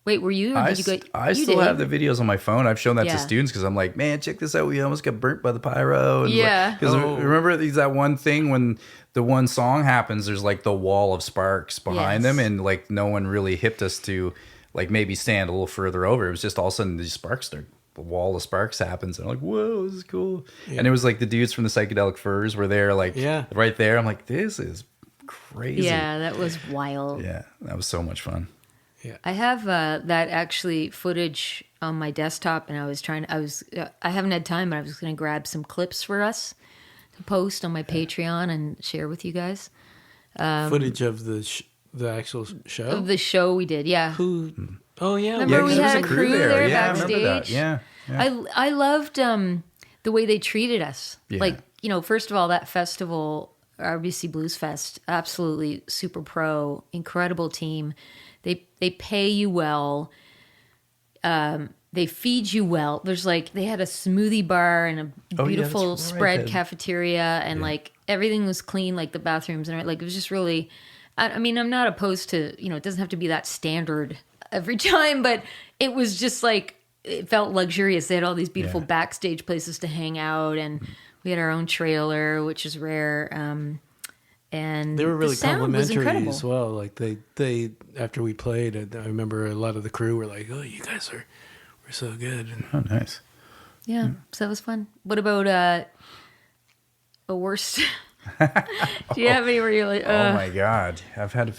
Speaker 1: Wait, were you? Or
Speaker 2: I,
Speaker 1: did you go?
Speaker 2: I
Speaker 1: you
Speaker 2: still
Speaker 1: did.
Speaker 2: have the videos on my phone. I've shown that
Speaker 1: Yeah.
Speaker 2: to students because I'm like, man, check this out. We almost got burnt by the pyro. And
Speaker 1: Yeah.
Speaker 2: Because remember that one thing when the one song happens, there's like the wall of sparks behind
Speaker 1: Yes.
Speaker 2: them, and like no one really hipped us to like maybe stand a little further over. It was just all of a sudden these sparks, the wall of sparks happens, and I'm like, whoa, this is cool. And it was like the dudes from the Psychedelic Furs were there, like right there. I'm like, this is crazy.
Speaker 1: Yeah, that was wild.
Speaker 2: Yeah, that was so much fun.
Speaker 1: I have that actually footage on my desktop, and I haven't had time, but I was going to grab some clips for us to post on my Patreon and share with you guys.
Speaker 3: Footage of the actual show.
Speaker 1: Of the show we did, yeah.
Speaker 3: Who? Oh yeah.
Speaker 1: Remember we
Speaker 2: 'cause there was
Speaker 1: had a crew there
Speaker 2: Yeah, I remember that.
Speaker 1: backstage?
Speaker 2: Yeah.
Speaker 1: I loved the way they treated us.
Speaker 2: Yeah.
Speaker 1: Like, first of all, that festival, RBC Blues Fest, absolutely super pro, incredible team. They pay you well. They feed you well. They had a smoothie bar and a beautiful
Speaker 2: that's right.
Speaker 1: spread cafeteria, and like everything was clean, like the bathrooms and like it was just really. I mean, I'm not opposed to it doesn't have to be that standard every time, but it was just like it felt luxurious. They had all these beautiful backstage places to hang out, and we had our own trailer, which is rare. And
Speaker 3: They were really
Speaker 1: the sound was
Speaker 3: complimentary
Speaker 1: incredible.
Speaker 3: as well. Like they after we played, I remember a lot of the crew were like, "Oh, you guys were so good." And
Speaker 2: Oh, nice.
Speaker 1: Yeah, so that was fun. What about a worst? Do you have any where you're like,
Speaker 2: Oh my God, I've had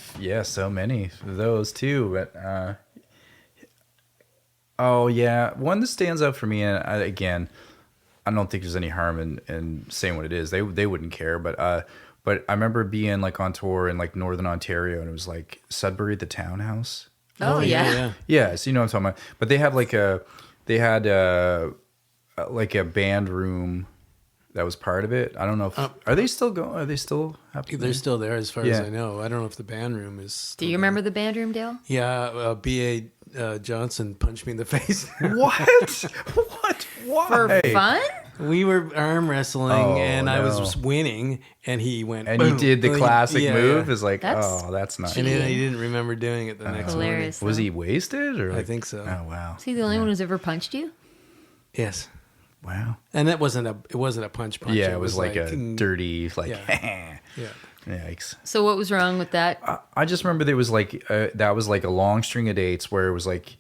Speaker 2: so many of those too. But oh yeah, one that stands out for me, and again, I don't think there's any harm in saying what it is. They wouldn't care, but I remember being like on tour in like Northern Ontario, and it was like Sudbury at the Townhouse.
Speaker 1: oh yeah.
Speaker 2: Yeah, so you know what I'm talking about. But they had like a band room that was part of it. I don't know if are they still going? Are they still happening?
Speaker 3: they're still there, as far as
Speaker 2: Yeah.
Speaker 3: I know. I don't know if the band room is.
Speaker 1: Do
Speaker 3: Still
Speaker 1: you
Speaker 3: there.
Speaker 1: remember the band room, Dale?
Speaker 3: Yeah, B.A. Johnson punched me in the face.
Speaker 2: What? What? Why?
Speaker 1: For fun?
Speaker 3: We were arm wrestling,
Speaker 2: Oh,
Speaker 3: and I
Speaker 2: no.
Speaker 3: was winning, and he went.
Speaker 2: And he
Speaker 3: boom.
Speaker 2: did the
Speaker 3: Like,
Speaker 2: classic
Speaker 3: yeah,
Speaker 2: move.
Speaker 3: yeah.
Speaker 2: Is like,
Speaker 1: That's
Speaker 2: oh, that's nice.
Speaker 3: And then he didn't remember doing it the next morning.
Speaker 1: Hilarious.
Speaker 2: Was
Speaker 1: though.
Speaker 2: he wasted or?
Speaker 3: I think so.
Speaker 2: Oh wow.
Speaker 1: Is he the only one who's ever punched you?
Speaker 3: Yes,
Speaker 2: Wow.
Speaker 3: and it wasn't a punch.
Speaker 2: Yeah, it was like a dirty, like,
Speaker 3: Yeah. Yeah.
Speaker 2: yikes.
Speaker 1: So what was wrong with that?
Speaker 2: I just remember there was like that was like a long string of dates where it was like,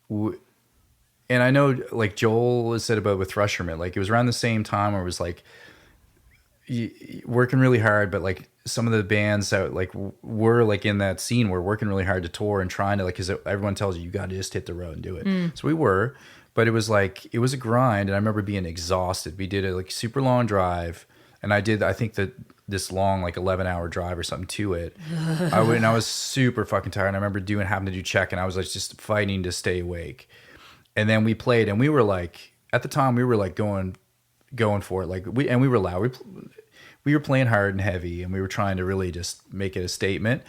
Speaker 2: and I know like Joel has said about with Thresherman, like it was around the same time where it was like working really hard, but like some of the bands that like were like in that scene were working really hard to tour and trying to like, because everyone tells you got to just hit the road and do it. So we were, but it was like it was a grind, and I remember being exhausted. We did a like super long drive, and I think that this long like 11-hour drive or something to it. I was super fucking tired. And I remember having to do check, and I was like just fighting to stay awake. And then we played, and we were like, at the time we were like going for it. Like we were loud. We were playing hard and heavy, and we were trying to really just make it a statement.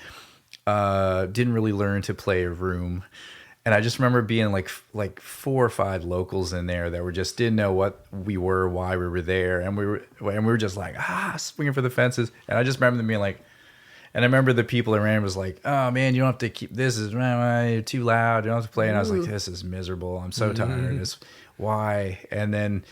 Speaker 2: Didn't really learn to play a room. And I just remember being like 4 or 5 locals in there that were just didn't know what we were, why we were there, and we were just like swinging for the fences. And I just remember them being like, and I remember the people around was like, "Oh man, you don't have to keep this is you're too loud. You don't have to play." And I was like, "This is miserable. I'm so tired. It's why?" And then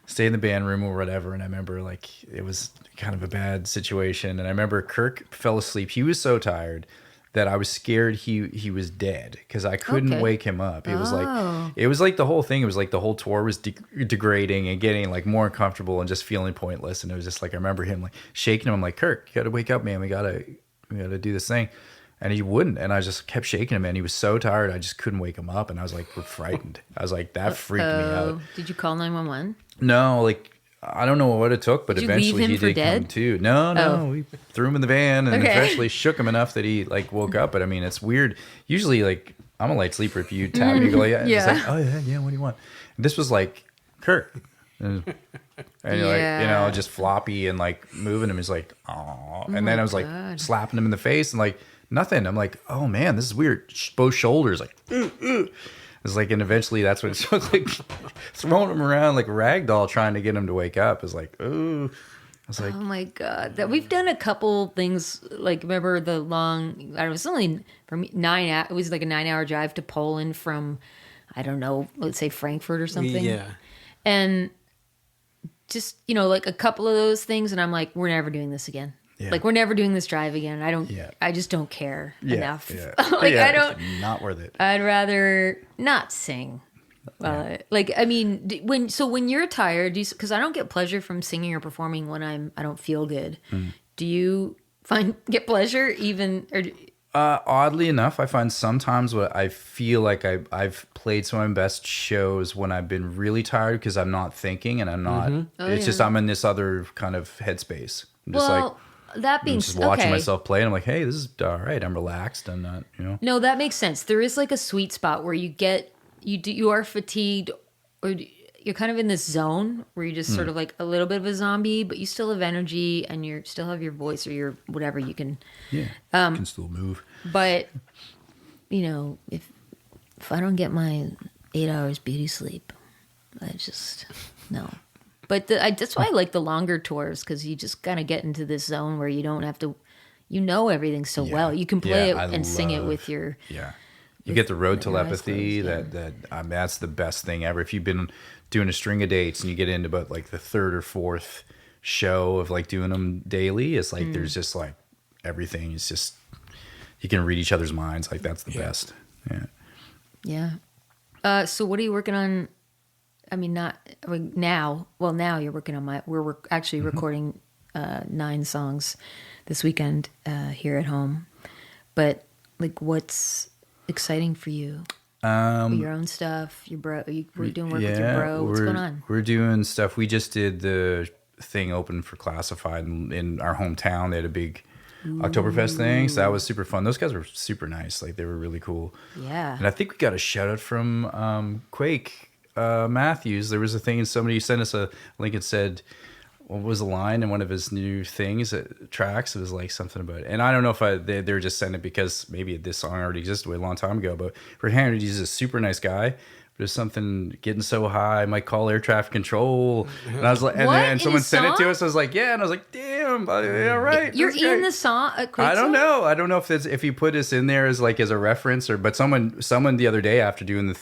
Speaker 2: stay in the band room or whatever. And I remember like it was kind of a bad situation. And I remember Kirk fell asleep. He was so tired that I was scared he was dead because I couldn't wake him up. It was like the whole thing. It was like the whole tour was degrading and getting like more uncomfortable and just feeling pointless. And it was just like I remember him like shaking him. I'm like, Kirk, you got to wake up, man. We gotta do this thing. And he wouldn't. And I just kept shaking him. And he was so tired, I just couldn't wake him up. And I was like, we're frightened. I was like, that freaked me out.
Speaker 1: Did you call 911?
Speaker 2: No, like. I don't know what it took, but
Speaker 1: did
Speaker 2: eventually he did come too. No, we threw him in the van and eventually shook him enough that he like woke up. But I mean, it's weird. Usually, like I'm a light sleeper. If you tap me, you go, yeah. It's like, oh yeah. What do you want? And this was like Kirk, and you're like just floppy and like moving him. He's like, oh, and then I was like slapping him in the face and like nothing. I'm like, oh man, this is weird. Both shoulders like. It's like, and eventually that's what it took, like throwing him around like a rag doll trying to get him to wake up. It's like, ooh. I was like,
Speaker 1: oh my God. That we've done a couple things, like remember the long, I was only for me, it was like a 9-hour drive to Poland from, I don't know, let's say Frankfurt or something.
Speaker 3: Yeah.
Speaker 1: And just, like a couple of those things. And I'm like, we're never doing this again. Yeah. Like we're never doing this drive again. I just don't care enough. Yeah. I don't.
Speaker 2: Not worth it.
Speaker 1: I'd rather not sing. Like I mean, when you're tired, because I don't get pleasure from singing or performing when I don't feel good. Do you get pleasure even? Or,
Speaker 2: oddly enough, I find sometimes what I feel like I've played some of my best shows when I've been really tired because I'm not thinking and I'm not. It's just I'm in this other kind of headspace. I'm just like.
Speaker 1: That being
Speaker 2: just watching myself play, and I'm like, "Hey, this is all right. I'm relaxed. I'm not,
Speaker 1: No, that makes sense. There is like a sweet spot where you are fatigued, or you're kind of in this zone where you're just sort of like a little bit of a zombie, but you still have energy and you still have your voice or your whatever you can.
Speaker 2: Yeah, you can still move.
Speaker 1: But if I don't get my 8 hours beauty sleep, I just no. But that's why I like the longer tours, because you just kind of get into this zone where you don't have to, everything so well. You can play it and sing it with your.
Speaker 2: Yeah. You get the road telepathy. That's the best thing ever. If you've been doing a string of dates and you get into about like the 3rd or 4th show of like doing them daily, it's like there's just like everything is just, you can read each other's minds. Like that's the best. Yeah.
Speaker 1: Yeah. So what are you working on? I mean, not now. Well, now you're working on we're actually recording 9 songs this weekend here at home. But like, what's exciting for you? Your own stuff, your bro. We're doing work with your bro. What's going on?
Speaker 2: We're doing stuff. We just did the thing open for Classified in our hometown. They had a big Oktoberfest thing, so that was super fun. Those guys were super nice. Like they were really cool.
Speaker 1: Yeah.
Speaker 2: And I think we got a shout out from Quake. Matthews, there was a thing and somebody sent us a link and said, what was the line in one of his new things, tracks? It was like something about it. And I don't know if they were just sending it because maybe this song already existed a long time ago, but for him, he's a super nice guy. There's something getting so high, I might call air traffic control. And I was like, and someone sent it to us. I was like, yeah. And I was like, damn, yeah, right.
Speaker 1: You're in the song.
Speaker 2: I don't know. I don't know if you put this in there as a reference but someone the other day after doing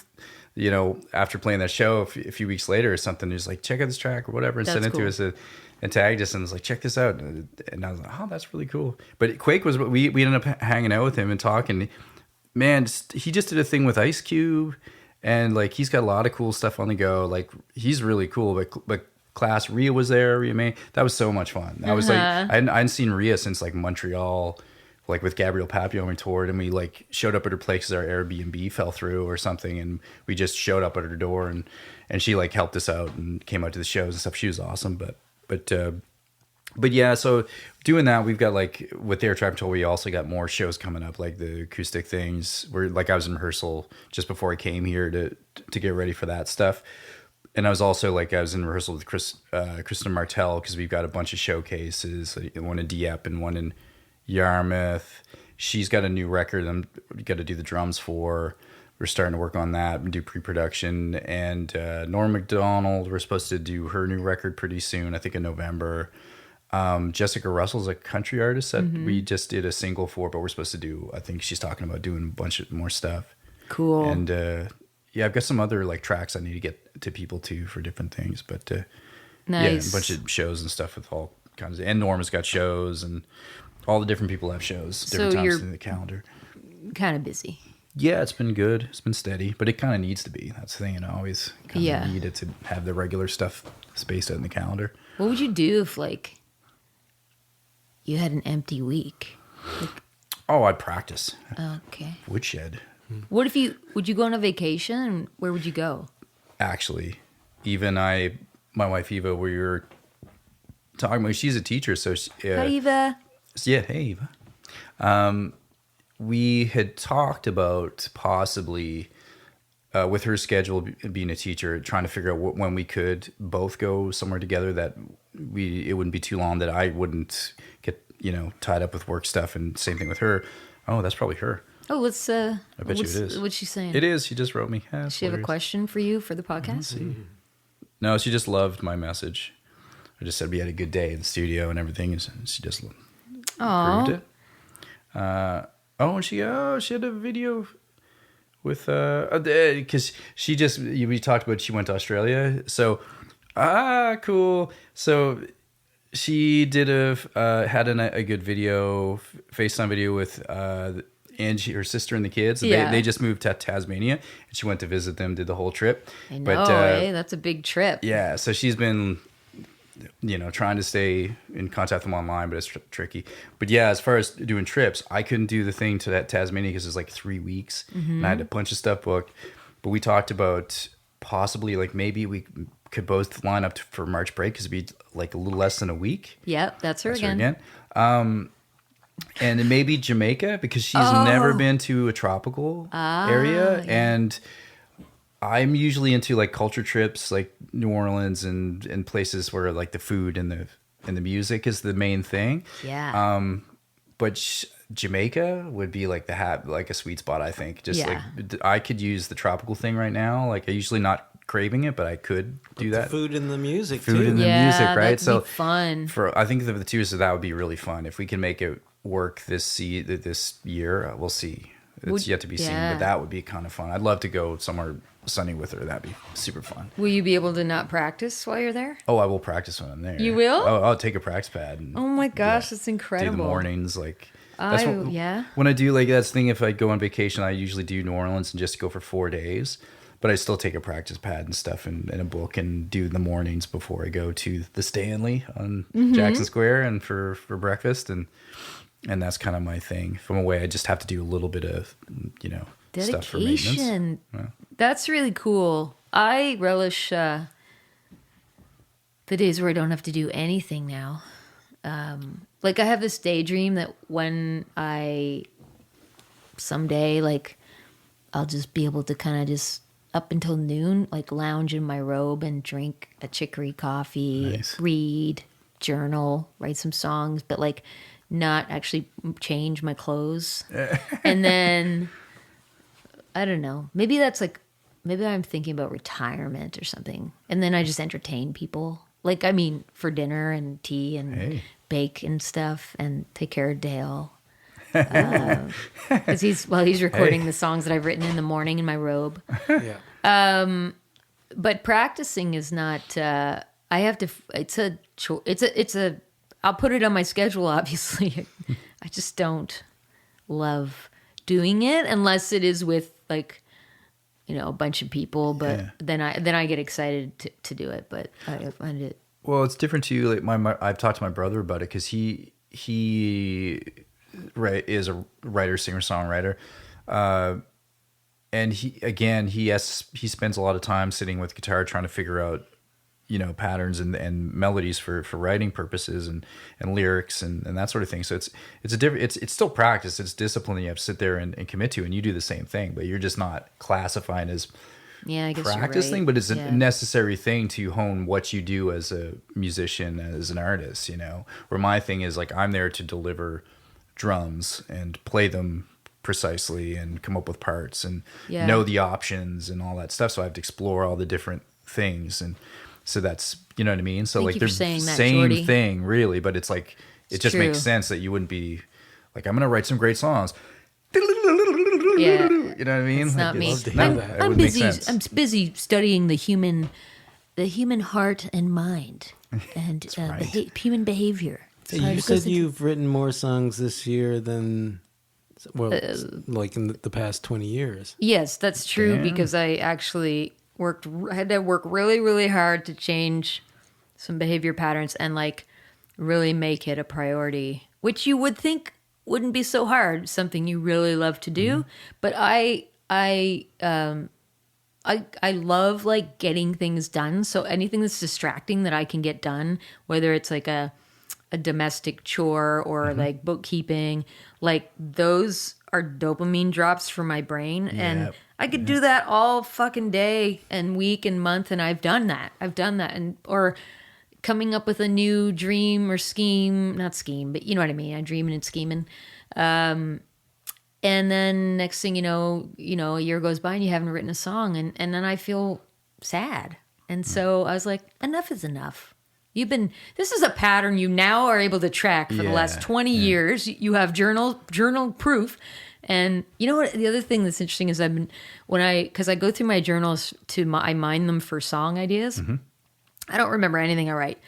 Speaker 2: after playing that show a few weeks later or something, was like, check out this track or whatever, and sent it to us and tagged us and was like, check this out. And I was like, oh, that's really cool. But Quake was, we ended up hanging out with him and talking. Man, he just did a thing with Ice Cube, and like he's got a lot of cool stuff on the go. Like he's really cool. But Class Rhea was there. Rhea May, that was so much fun. I was like, I hadn't seen Rhea since like Montreal. Like with Gabrielle Papillon, we toured and we like showed up at her place because our Airbnb fell through or something, and we just showed up at her door and she like helped us out and came out to the shows and stuff. She was awesome, but yeah. So doing that, we've got like with Air Traffic Control, we also got more shows coming up, like the acoustic things. Where like I was in rehearsal just before I came here to get ready for that stuff. And I was also I was in rehearsal with Christina Martin because we've got a bunch of showcases, one in Dieppe and one in Yarmouth. She's got a new record I'm got to do the drums for. we're starting to work on that and do pre-production. And Norm Macdonald, we're supposed to do her new record pretty soon, I think in November. Jessica Russell's a country artist that we just did a single for, but we're supposed to do, I think she's talking about doing a bunch of more stuff.
Speaker 1: Cool.
Speaker 2: And I've got some other like tracks I need to get to people too for different things. But
Speaker 1: nice.
Speaker 2: a bunch of shows and stuff with all kinds of, and Norma's got shows and all the different people have shows different times in the calendar.
Speaker 1: Kind of busy.
Speaker 2: Yeah, it's been good. It's been steady, but it kind of needs to be. That's the thing, always kind of need it to have the regular stuff spaced out in the calendar.
Speaker 1: What would you do if like you had an empty week? Like,
Speaker 2: I'd practice.
Speaker 1: Okay.
Speaker 2: Woodshed.
Speaker 1: What if would you go on a vacation? Where would you go?
Speaker 2: Actually, even my wife Eva, we were talking about, she's a teacher, so
Speaker 1: Hi, Eva.
Speaker 2: Yeah, hey Eva. We had talked about possibly with her schedule being a teacher, trying to figure out when we could both go somewhere together that it wouldn't be too long, that I wouldn't get tied up with work stuff, and same thing with her. Oh, that's probably her.
Speaker 1: Oh, let's.
Speaker 2: I bet you it is.
Speaker 1: What's she saying?
Speaker 2: It is. She just wrote me.
Speaker 1: Does she have a question for you for the podcast?
Speaker 2: No, she just loved my message. I just said we had a good day in the studio and everything, and she just approved it. And she had a video with because we talked about she went to Australia, so cool. So she did had a good video, FaceTime video with Angie, her sister, and the kids. They just moved to Tasmania, and she went to visit them, did the whole trip.
Speaker 1: I know, that's a big trip.
Speaker 2: Yeah, so she's been trying to stay in contact with them online, but it's tricky. But yeah, as far as doing trips, I couldn't do the thing to that Tasmania because it's like 3 weeks, and I had a bunch of stuff booked. But we talked about possibly like maybe we could both line up for March break because it'd be like a little less than a week.
Speaker 1: Yep, that's her again.
Speaker 2: And then maybe Jamaica, because she's never been to a tropical area, and I'm usually into like culture trips, like New Orleans and places where like the food and the music is the main thing.
Speaker 1: Yeah.
Speaker 2: But Jamaica would be like like a sweet spot, I think. Just like I could use the tropical thing right now. Like I usually not craving it, but I could do that.
Speaker 3: The food and the music,
Speaker 2: food and the music, right?
Speaker 1: That'd be fun.
Speaker 2: I think the two, so that would be really fun if we can make it work this year. We'll see. It's yet to be seen, but that would be kind of fun. I'd love to go somewhere sunny with her. That'd be super fun.
Speaker 1: Will you be able to not practice while you're there?
Speaker 2: Oh, I will practice when I'm there.
Speaker 1: You will?
Speaker 2: Oh, I'll take a practice pad. And,
Speaker 1: oh my gosh, that's incredible.
Speaker 2: Do the mornings, like.
Speaker 1: When
Speaker 2: I do, like, that's the thing, if I go on vacation, I usually do New Orleans and just go for 4 days. But I still take a practice pad and stuff and a book and do the mornings before I go to the Stanley on Jackson Square and for breakfast. And that's kind of my thing. If I'm away, I just have to do a little bit of,
Speaker 1: dedication.
Speaker 2: Stuff for maintenance. Yeah.
Speaker 1: That's really cool. I relish the days where I don't have to do anything now. Like I have this daydream that when someday, like I'll just be able to kind of just up until noon, like lounge in my robe and drink a chicory coffee, read, journal, write some songs, but like not actually change my clothes. And then, I don't know, maybe I'm thinking about retirement or something. And then I just entertain people. Like, I mean, for dinner and tea and bake and stuff and take care of Dale. Because he's recording the songs that I've written in the morning in my robe. Yeah. But practicing is not. I have to. It's a. I'll put it on my schedule. Obviously, I just don't love doing it unless it is with like, a bunch of people. But then I get excited to do it. But I find it.
Speaker 2: Well, it's different too. Like I've talked to my brother about it because he is a writer, singer, songwriter, and he spends a lot of time sitting with guitar trying to figure out patterns and melodies for writing purposes and lyrics and that sort of thing. So it's still practice, it's discipline that you have to sit there and commit to, and you do the same thing, but you're just not classifying as
Speaker 1: I guess
Speaker 2: practice
Speaker 1: you're right.
Speaker 2: thing, but it's a necessary thing to hone what you do as a musician, as an artist, where my thing is like I'm there to deliver drums and play them precisely and come up with parts and
Speaker 1: Yeah.
Speaker 2: know the options and all that stuff. So I have to explore all the different things. And so that's, you know what I mean? So
Speaker 1: Thank
Speaker 2: like
Speaker 1: you
Speaker 2: they're
Speaker 1: for saying
Speaker 2: the
Speaker 1: that,
Speaker 2: same
Speaker 1: Jordi.
Speaker 2: thing really, but it's like, it just
Speaker 1: true.
Speaker 2: makes sense that you wouldn't be like, I'm going to write some great songs.
Speaker 1: Yeah.
Speaker 2: You know what I mean?
Speaker 1: It's not
Speaker 2: Like,
Speaker 1: me.
Speaker 3: love to hear that.
Speaker 2: It
Speaker 1: I'm
Speaker 2: would make
Speaker 1: busy.
Speaker 2: sense.
Speaker 1: I'm busy studying the human heart and mind, and
Speaker 2: right.
Speaker 1: human behavior. It's
Speaker 3: Hey,
Speaker 1: hard
Speaker 3: you
Speaker 1: to go
Speaker 3: said
Speaker 1: through-
Speaker 3: you've written more songs this year than, well, like in the past 20 years.
Speaker 1: Yes, that's true
Speaker 2: Damn.
Speaker 1: because I actually had to work really, really hard to change some behavior patterns and like really make it a priority, which you would think wouldn't be so hard, something you really love to do. But I love like getting things done. So anything that's distracting that I can get done, whether it's like a domestic chore or like bookkeeping, like those are dopamine drops for my brain. And
Speaker 2: Yep.
Speaker 1: I could do that all fucking day and week and month. And I've done that. And, or coming up with a new dream or scheme, not scheme, but you know what I mean? I'm dreaming and scheming. And then next thing you know, a year goes by and you haven't written a song, and then I feel sad. And so I was like, enough is enough. This is a pattern you now are able to track for the last 20 years. You have journal proof. And you know what? The other thing that's interesting is because I go through my journals I mine them for song ideas.
Speaker 2: Mm-hmm.
Speaker 1: I don't remember anything I write.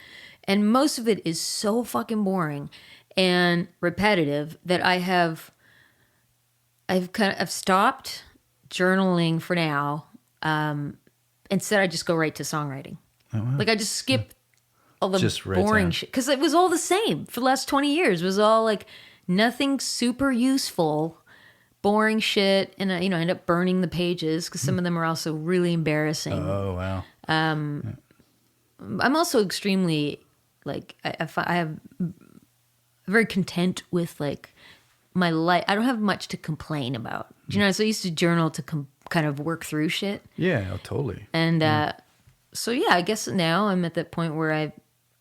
Speaker 1: And most of it is so fucking boring and repetitive that I've stopped journaling for now. Instead, I just go right to songwriting.
Speaker 2: Oh, wow.
Speaker 1: Like I just skip all the
Speaker 2: Just write
Speaker 1: boring
Speaker 2: down.
Speaker 1: shit because it was all the same for the last 20 years. It was all like nothing super useful, boring shit, and I end up burning the pages because some of them are also really embarrassing.
Speaker 2: Oh, wow.
Speaker 1: I'm also extremely like I have very content with like my life. I don't have much to complain about. Do you know? So I used to journal to kind of work through shit.
Speaker 2: Yeah, oh, totally.
Speaker 1: And so yeah, I guess now I'm at that point where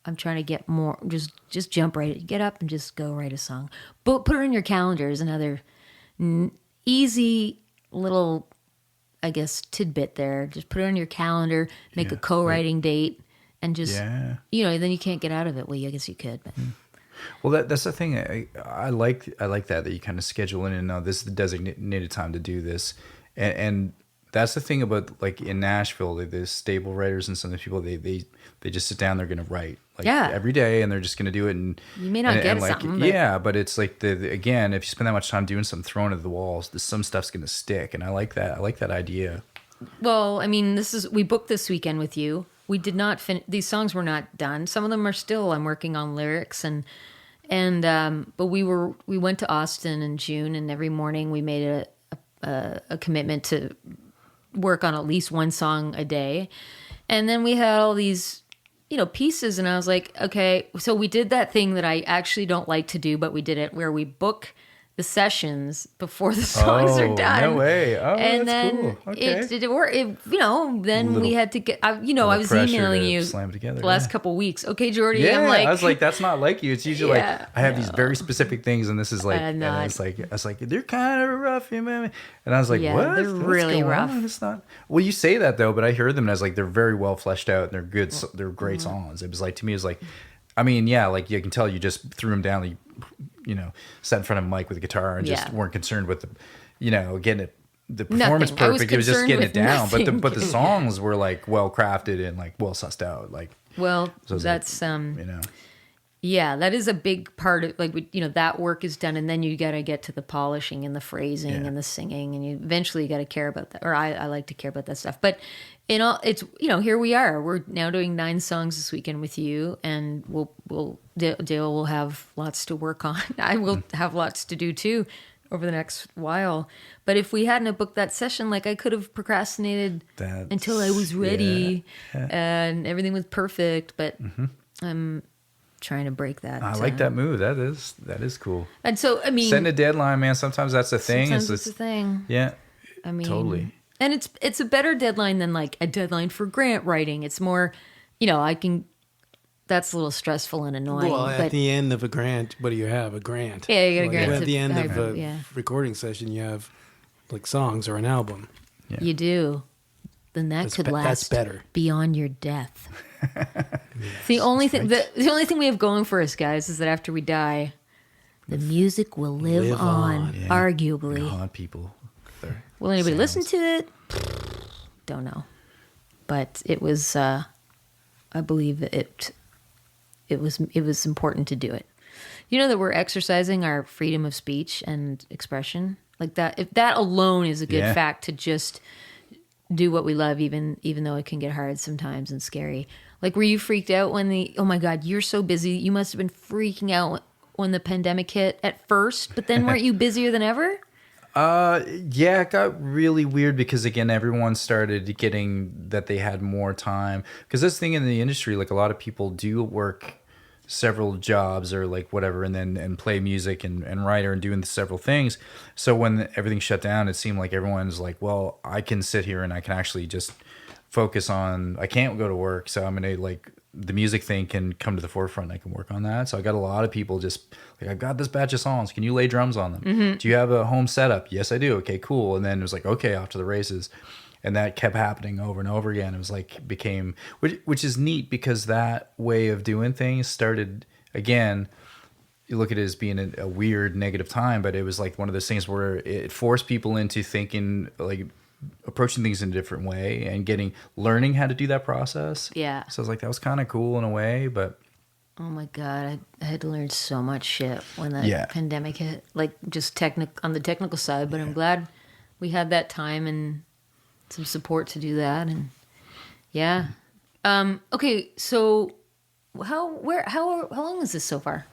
Speaker 1: I'm trying to get more. Just jump right, get up and just go write a song. But put it in your calendar is another easy little, I guess, tidbit there. Just put it on your calendar, make a co-writing date, and just then you can't get out of it. Well, I guess you could, but.
Speaker 2: Well, that's the thing. I like that you kind of schedule in and this is the designated time to do this, and that's the thing about like in Nashville, the stable writers and some of the people they just sit down, they're going to write every day, and they're just going to do it. And
Speaker 1: you may not get something, but...
Speaker 2: but it's like again, if you spend that much time doing something, throwing at the walls, some stuff's going to stick, and I like that. I like that idea.
Speaker 1: Well, I mean, we booked this weekend with you. We did not finish. These songs were not done. Some of them are still. I'm working on lyrics but we went to Austin in June, and every morning we made a commitment to work on at least one song a day. And then we had all these, pieces, and I was like, okay, so we did that thing that I actually don't like to do, but we did it where we book the sessions before the songs are done.
Speaker 2: No way. Oh,
Speaker 1: and
Speaker 2: that's
Speaker 1: then
Speaker 2: cool. Okay.
Speaker 1: it worked. Then we had to get, I was emailing you
Speaker 2: slam together,
Speaker 1: the last couple of weeks. Okay, Jordi.
Speaker 2: Yeah,
Speaker 1: I'm like,
Speaker 2: I was like, that's not like you. It's usually like I have these very specific things, and this is like, and I was like, they're kind of rough, man. And I was like, what?
Speaker 1: They're really rough.
Speaker 2: It's not. Well, you say that though, but I heard them as like they're very well fleshed out and they're good. They're great songs. It was like to me, it was like, I mean, yeah, like you can tell you just threw them down. Sat in front of a mic with a guitar and just weren't concerned with getting it, the performance
Speaker 1: Nothing.
Speaker 2: perfect. It was just getting it down.
Speaker 1: Nothing.
Speaker 2: But the songs were like well crafted and like well sussed out. Like,
Speaker 1: well,
Speaker 2: so
Speaker 1: that's
Speaker 2: like,
Speaker 1: yeah, that is a big part of like that work is done, and then you got to get to the polishing and the phrasing and the singing, and you eventually got to care about that. Or I like to care about that stuff. But it's here we are. We're now doing 9 songs this weekend with you, and Dale will have lots to work on. I will have lots to do too over the next while. But if we hadn't have booked that session, like I could have procrastinated until I was ready and everything was perfect. But I'm trying to break that.
Speaker 2: I like that move. That is cool.
Speaker 1: And so, I mean,
Speaker 2: setting a deadline, man. Sometimes that's a thing.
Speaker 1: Sometimes it's a thing.
Speaker 2: Yeah.
Speaker 1: I mean,
Speaker 2: totally.
Speaker 1: And it's a better deadline than like a deadline for grant writing. It's more, I can that's a little stressful and annoying.
Speaker 3: Well, at
Speaker 1: but
Speaker 3: the end of a grant, what do you have? A grant.
Speaker 1: Yeah, you get a grant
Speaker 3: At
Speaker 1: to
Speaker 3: the end of
Speaker 1: have-
Speaker 3: a
Speaker 1: yeah.
Speaker 3: recording session, you have like songs or an album.
Speaker 2: Yeah.
Speaker 1: you do, then that could last
Speaker 3: That's better.
Speaker 1: beyond your death. It's the only thing. The only thing we have going for us, guys, is that after we die, the music will live on.
Speaker 2: Yeah.
Speaker 1: Arguably,
Speaker 2: And haunt people. with their
Speaker 1: will anybody listen
Speaker 2: sounds.
Speaker 1: to it? Don't know, but it was. I believe it was important to do it. You know that we're exercising our freedom of speech and expression like that. If that alone is a good
Speaker 2: Yeah.
Speaker 1: fact to just do what we love, even though it can get hard sometimes and scary. Like, were you freaked out when oh my God, you're so busy. You must have been freaking out when the pandemic hit at first, but then weren't you busier than ever?
Speaker 2: Yeah, it got really weird because again, everyone started getting that they had more time. Because this thing in the industry, like a lot of people do work several jobs or like whatever, and play music and write and doing several things. So when everything shut down, it seemed like everyone's like, well, I can sit here and I can actually just focus on. I can't go to work, so I'm gonna like the music thing can come to the forefront. I can work on that. So I got a lot of people just like, I've got this batch of songs. Can you lay drums on them? Do you have a home setup? Yes, I do. Okay, cool. And then it was like, okay, off to the races. And that kept happening over and over again. It was like became, which is neat because that way of doing things started again. You look at it as being a weird negative time, but it was like one of those things where it forced people into thinking like approaching things in a different way and learning how to do that process.
Speaker 1: Yeah.
Speaker 2: So I was like, that was kind of cool in a way, but
Speaker 1: Oh my God, I had to learn so much shit when the
Speaker 2: Yeah.
Speaker 1: pandemic hit, like just on the technical side, but I'm glad we had that time and some support to do that. And yeah. Okay. So how long is this so far?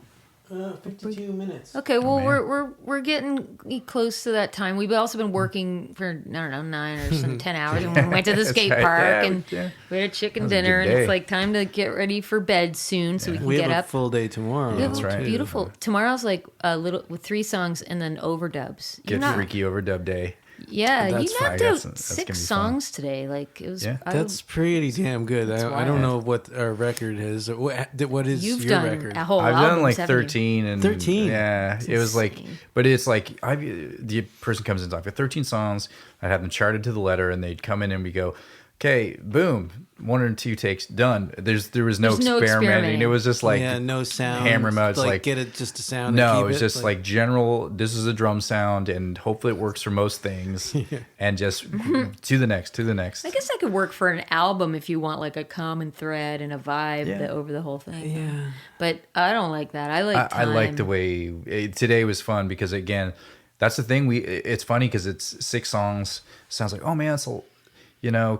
Speaker 3: 52 minutes.
Speaker 1: Okay. Well,
Speaker 2: man.
Speaker 1: we're getting close to that time. We've also been working for, I don't know, 9 or some 10 hours, and we went to the
Speaker 2: That's
Speaker 1: skate
Speaker 2: right.
Speaker 1: park
Speaker 2: Yeah,
Speaker 1: and
Speaker 2: yeah.
Speaker 1: we had a chicken
Speaker 2: That was a
Speaker 1: dinner,
Speaker 2: good
Speaker 1: and it's
Speaker 2: day.
Speaker 1: like time to get ready for bed soon so we can
Speaker 3: We
Speaker 1: get
Speaker 3: have
Speaker 1: up.
Speaker 3: a full day tomorrow.
Speaker 1: We have
Speaker 2: That's
Speaker 1: a
Speaker 2: right.
Speaker 1: beautiful. Tomorrow's like a little with 3 songs and then overdubs.
Speaker 2: get freaky overdub day.
Speaker 1: Yeah,
Speaker 3: That's
Speaker 1: you
Speaker 3: fine.
Speaker 1: knocked
Speaker 2: That's-
Speaker 1: out
Speaker 2: that's
Speaker 1: 6
Speaker 2: gonna be fun.
Speaker 1: songs today. Like it was.
Speaker 2: Yeah.
Speaker 3: That's pretty damn good. I
Speaker 1: wild.
Speaker 3: don't know what our record is. What is
Speaker 1: You've
Speaker 3: your
Speaker 1: done
Speaker 3: record?
Speaker 1: a whole.
Speaker 2: I've done
Speaker 1: albums,
Speaker 2: like
Speaker 1: haven't you?
Speaker 2: 13 and
Speaker 3: 13?
Speaker 2: Yeah, it was like,
Speaker 1: insane.
Speaker 2: but it's like the person comes in and I've got 13 songs. I have them charted to the letter, and they'd come in and we go, okay, boom, 1 or 2 takes done. There was no
Speaker 1: There's no
Speaker 2: experimenting.
Speaker 1: experimenting.
Speaker 2: It was just like
Speaker 3: no sound.
Speaker 2: hammer modes, like
Speaker 3: get it just a sound.
Speaker 2: no,
Speaker 3: and
Speaker 2: it
Speaker 3: keep
Speaker 2: was just like general. This is a drum sound, and hopefully it works for most things. And just to the next.
Speaker 1: I guess I could work for an album if you want like a common thread and a vibe
Speaker 2: Yeah.
Speaker 1: over the whole thing.
Speaker 3: Yeah.
Speaker 1: But I don't like that. I like
Speaker 2: I
Speaker 1: time.
Speaker 2: like the way today was fun because again, that's the thing. It's funny because it's 6 songs. Sounds like, oh man, it's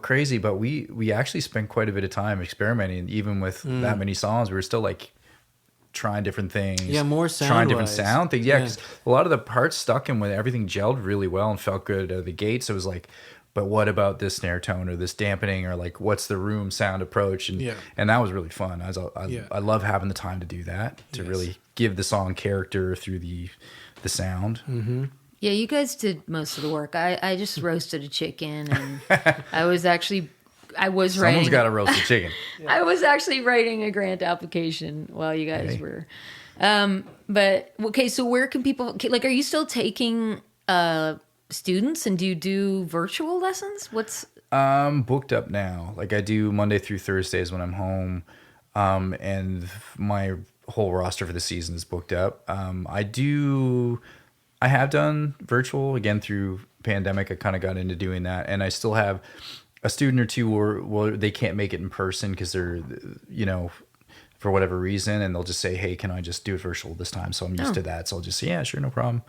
Speaker 2: crazy, but we actually spent quite a bit of time experimenting. Even with that many songs, we were still like trying different things.
Speaker 3: Yeah, more
Speaker 2: trying different
Speaker 3: sound-wise.
Speaker 2: sound things. Yeah, 'cause a lot of the parts stuck in when everything gelled really well and felt good out of the gate. So it was like, but what about this snare tone or this dampening or like what's the room sound approach? And and that was really fun. I love having the time to do that, to really give the song character through the sound.
Speaker 3: Mm-hmm.
Speaker 1: Yeah, you guys did most of the work. I just roasted a chicken, and I was writing.
Speaker 2: Someone's got to roast the chicken.
Speaker 1: I was actually writing a grant application while you guys were. But okay, so where can people like? Are you still taking students, and do you do virtual lessons? What's
Speaker 2: I'm booked up now. Like I do Monday through Thursdays when I'm home, and my whole roster for the season is booked up. I have done virtual again through pandemic. I kind of got into doing that, and I still have a student or two where they can't make it in person because they're, for whatever reason, and they'll just say, "Hey, can I just do it virtual this time?" So I'm used to that. So I'll just say, "Yeah, sure, no problem,"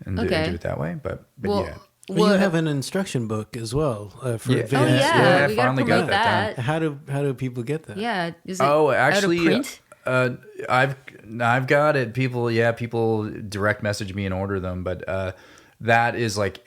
Speaker 2: and do it that way. But yeah.
Speaker 3: Well, you have an instruction book as well for
Speaker 2: Yeah.
Speaker 3: advanced.
Speaker 1: Oh yeah, we gotta
Speaker 2: finally
Speaker 1: promote
Speaker 2: got that
Speaker 1: that.
Speaker 3: How do people get that?
Speaker 1: Yeah, is it
Speaker 2: Actually,
Speaker 1: out of print?
Speaker 2: I've got it. People direct message me and order them, but that is like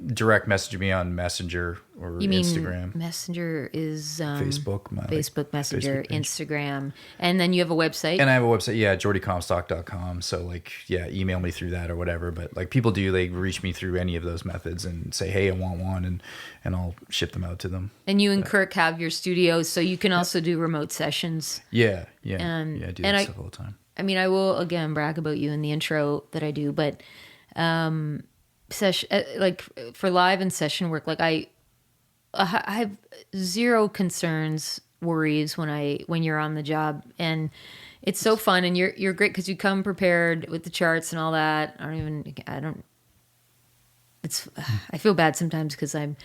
Speaker 2: direct message me on Messenger or
Speaker 1: You mean
Speaker 2: Instagram.
Speaker 1: Messenger is
Speaker 2: Facebook,
Speaker 1: Facebook Messenger,
Speaker 2: Facebook page.
Speaker 1: Instagram, and then you have a website.
Speaker 2: And I have a website, jordicomstock.com. So like, email me through that or whatever. But like people do, they reach me through any of those methods and say, hey, I want one, and I'll ship them out to them.
Speaker 1: And you and Kirk have your studios, so you can also do remote sessions.
Speaker 2: Yeah.
Speaker 1: And-
Speaker 2: I do
Speaker 1: and
Speaker 2: that
Speaker 1: I-
Speaker 2: stuff all the time.
Speaker 1: I mean, I will again brag about you in the intro that I do, but session like for live and session work, like I have zero concerns, worries when you're on the job, and it's so fun, and you're great because you come prepared with the charts and all that. I feel bad sometimes because I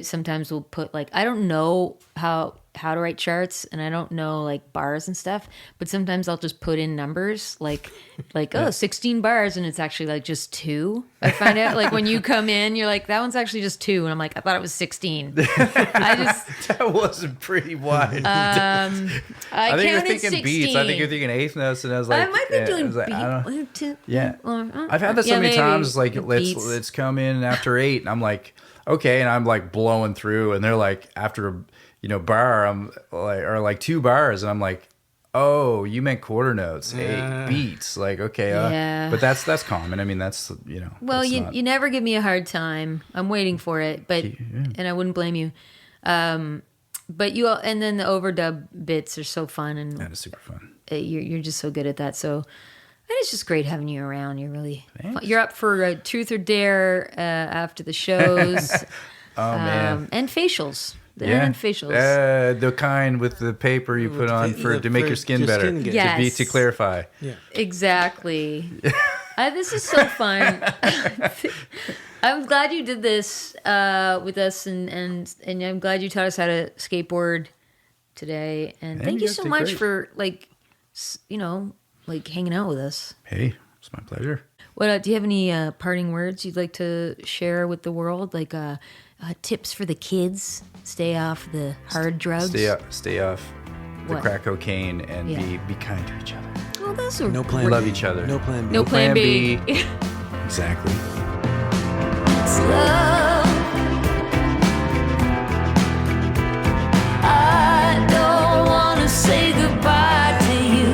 Speaker 1: sometimes will put like, I don't know how to write charts, and I don't know like bars and stuff, but sometimes I'll just put in numbers like 16 bars, and it's actually like just 2. I find out like when you come in, you're like, that one's actually just 2, and I'm like, I thought it was 16.
Speaker 2: That wasn't pretty wide.
Speaker 1: I
Speaker 2: think you're
Speaker 1: counted
Speaker 2: thinking
Speaker 1: 16.
Speaker 2: beats. I think you're thinking eighth notes, and I was like,
Speaker 1: I might be doing
Speaker 2: I was like, I don't-
Speaker 1: beat.
Speaker 2: Yeah, I've had that so many
Speaker 1: maybe.
Speaker 2: times. Like,
Speaker 1: Beats.
Speaker 2: let's come in after 8, and I'm like, okay, and I'm like blowing through, and they're like after a bar, I'm like, or like 2 bars, and I'm like, oh, you meant quarter notes, 8 beats, like okay,
Speaker 1: Yeah.
Speaker 2: but that's common. I mean, that's
Speaker 1: Well,
Speaker 2: that's
Speaker 1: you
Speaker 2: not-
Speaker 1: you never give me a hard time. I'm waiting for it, but and I wouldn't blame you. But and then the overdub bits are so fun, and
Speaker 2: that is super fun.
Speaker 1: you're just so good at that. So, and it's just great having you around. You're really fun.
Speaker 2: Thanks.
Speaker 1: You're up for Truth or Dare after the shows.
Speaker 2: Oh man,
Speaker 1: And facials. And facials.
Speaker 2: The kind with the paper you put on to make your skin better,
Speaker 1: Yes.
Speaker 2: to clarify.
Speaker 3: Yeah.
Speaker 1: Exactly. This is so fun. I'm glad you did this with us, and I'm glad you taught us how to skateboard today. And
Speaker 2: Yeah,
Speaker 1: thank
Speaker 2: you
Speaker 1: you
Speaker 2: guys
Speaker 1: so
Speaker 2: did
Speaker 1: much
Speaker 2: great.
Speaker 1: for like hanging out with us.
Speaker 2: Hey, it's my pleasure.
Speaker 1: What do you have any parting words you'd like to share with the world? Like tips for the kids? Stay off the hard drugs.
Speaker 2: Stay off the
Speaker 1: What?
Speaker 2: crack cocaine and
Speaker 1: Yeah.
Speaker 2: be kind to each other.
Speaker 1: Oh, those are
Speaker 3: No plan.
Speaker 2: Love
Speaker 3: B.
Speaker 2: each other.
Speaker 3: No plan B.
Speaker 1: No plan B.
Speaker 2: Exactly.
Speaker 1: It's love. I don't want to say goodbye to you.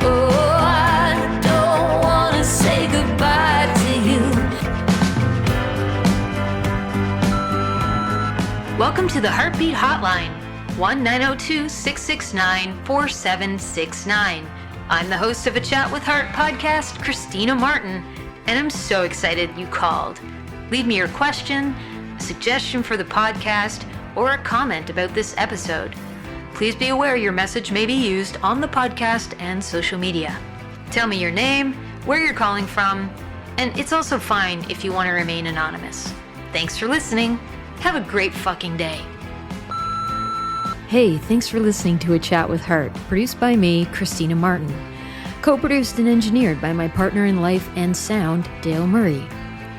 Speaker 1: Oh, I don't want to say goodbye to you. Welcome to the Heartbeat Hotline, 1-902-669-4769. I'm the host of A Chat with Heart podcast, Christina Martin, and I'm so excited you called. Leave me your question, a suggestion for the podcast, or a comment about this episode. Please be aware your message may be used on the podcast and social media. Tell me your name, where you're calling from, and it's also fine if you want to remain anonymous. Thanks for listening. Have a great fucking day. Hey, thanks for listening to A Chat with Heart, produced by me, Christina Martin. Co-produced and engineered by my partner in life and sound, Dale Murray.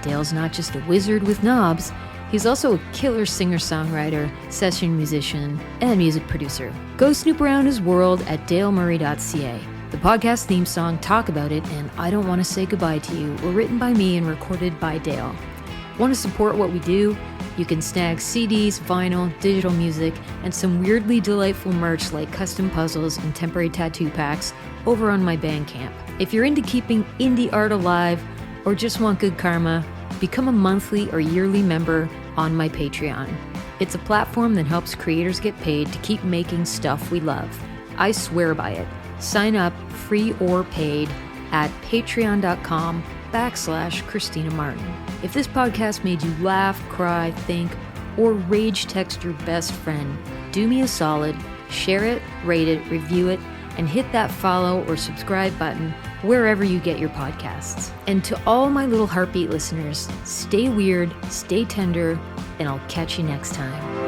Speaker 1: Dale's not just a wizard with knobs, he's also a killer singer-songwriter, session musician, and music producer. Go snoop around his world at dalemurray.ca. The podcast theme song, Talk About It, and I Don't Want to Say Goodbye to You were written by me and recorded by Dale. Want to support what we do? You can snag CDs, vinyl, digital music, and some weirdly delightful merch like custom puzzles and temporary tattoo packs over on my Bandcamp. If you're into keeping indie art alive or just want good karma, become a monthly or yearly member on my Patreon. It's a platform that helps creators get paid to keep making stuff we love. I swear by it. Sign up, free or paid, at patreon.com/Christina Martin. If this podcast made you laugh, cry, think, or rage text your best friend, do me a solid, share it, rate it, review it, and hit that follow or subscribe button wherever you get your podcasts. And to all my little heartbeat listeners, stay weird, stay tender, and I'll catch you next time.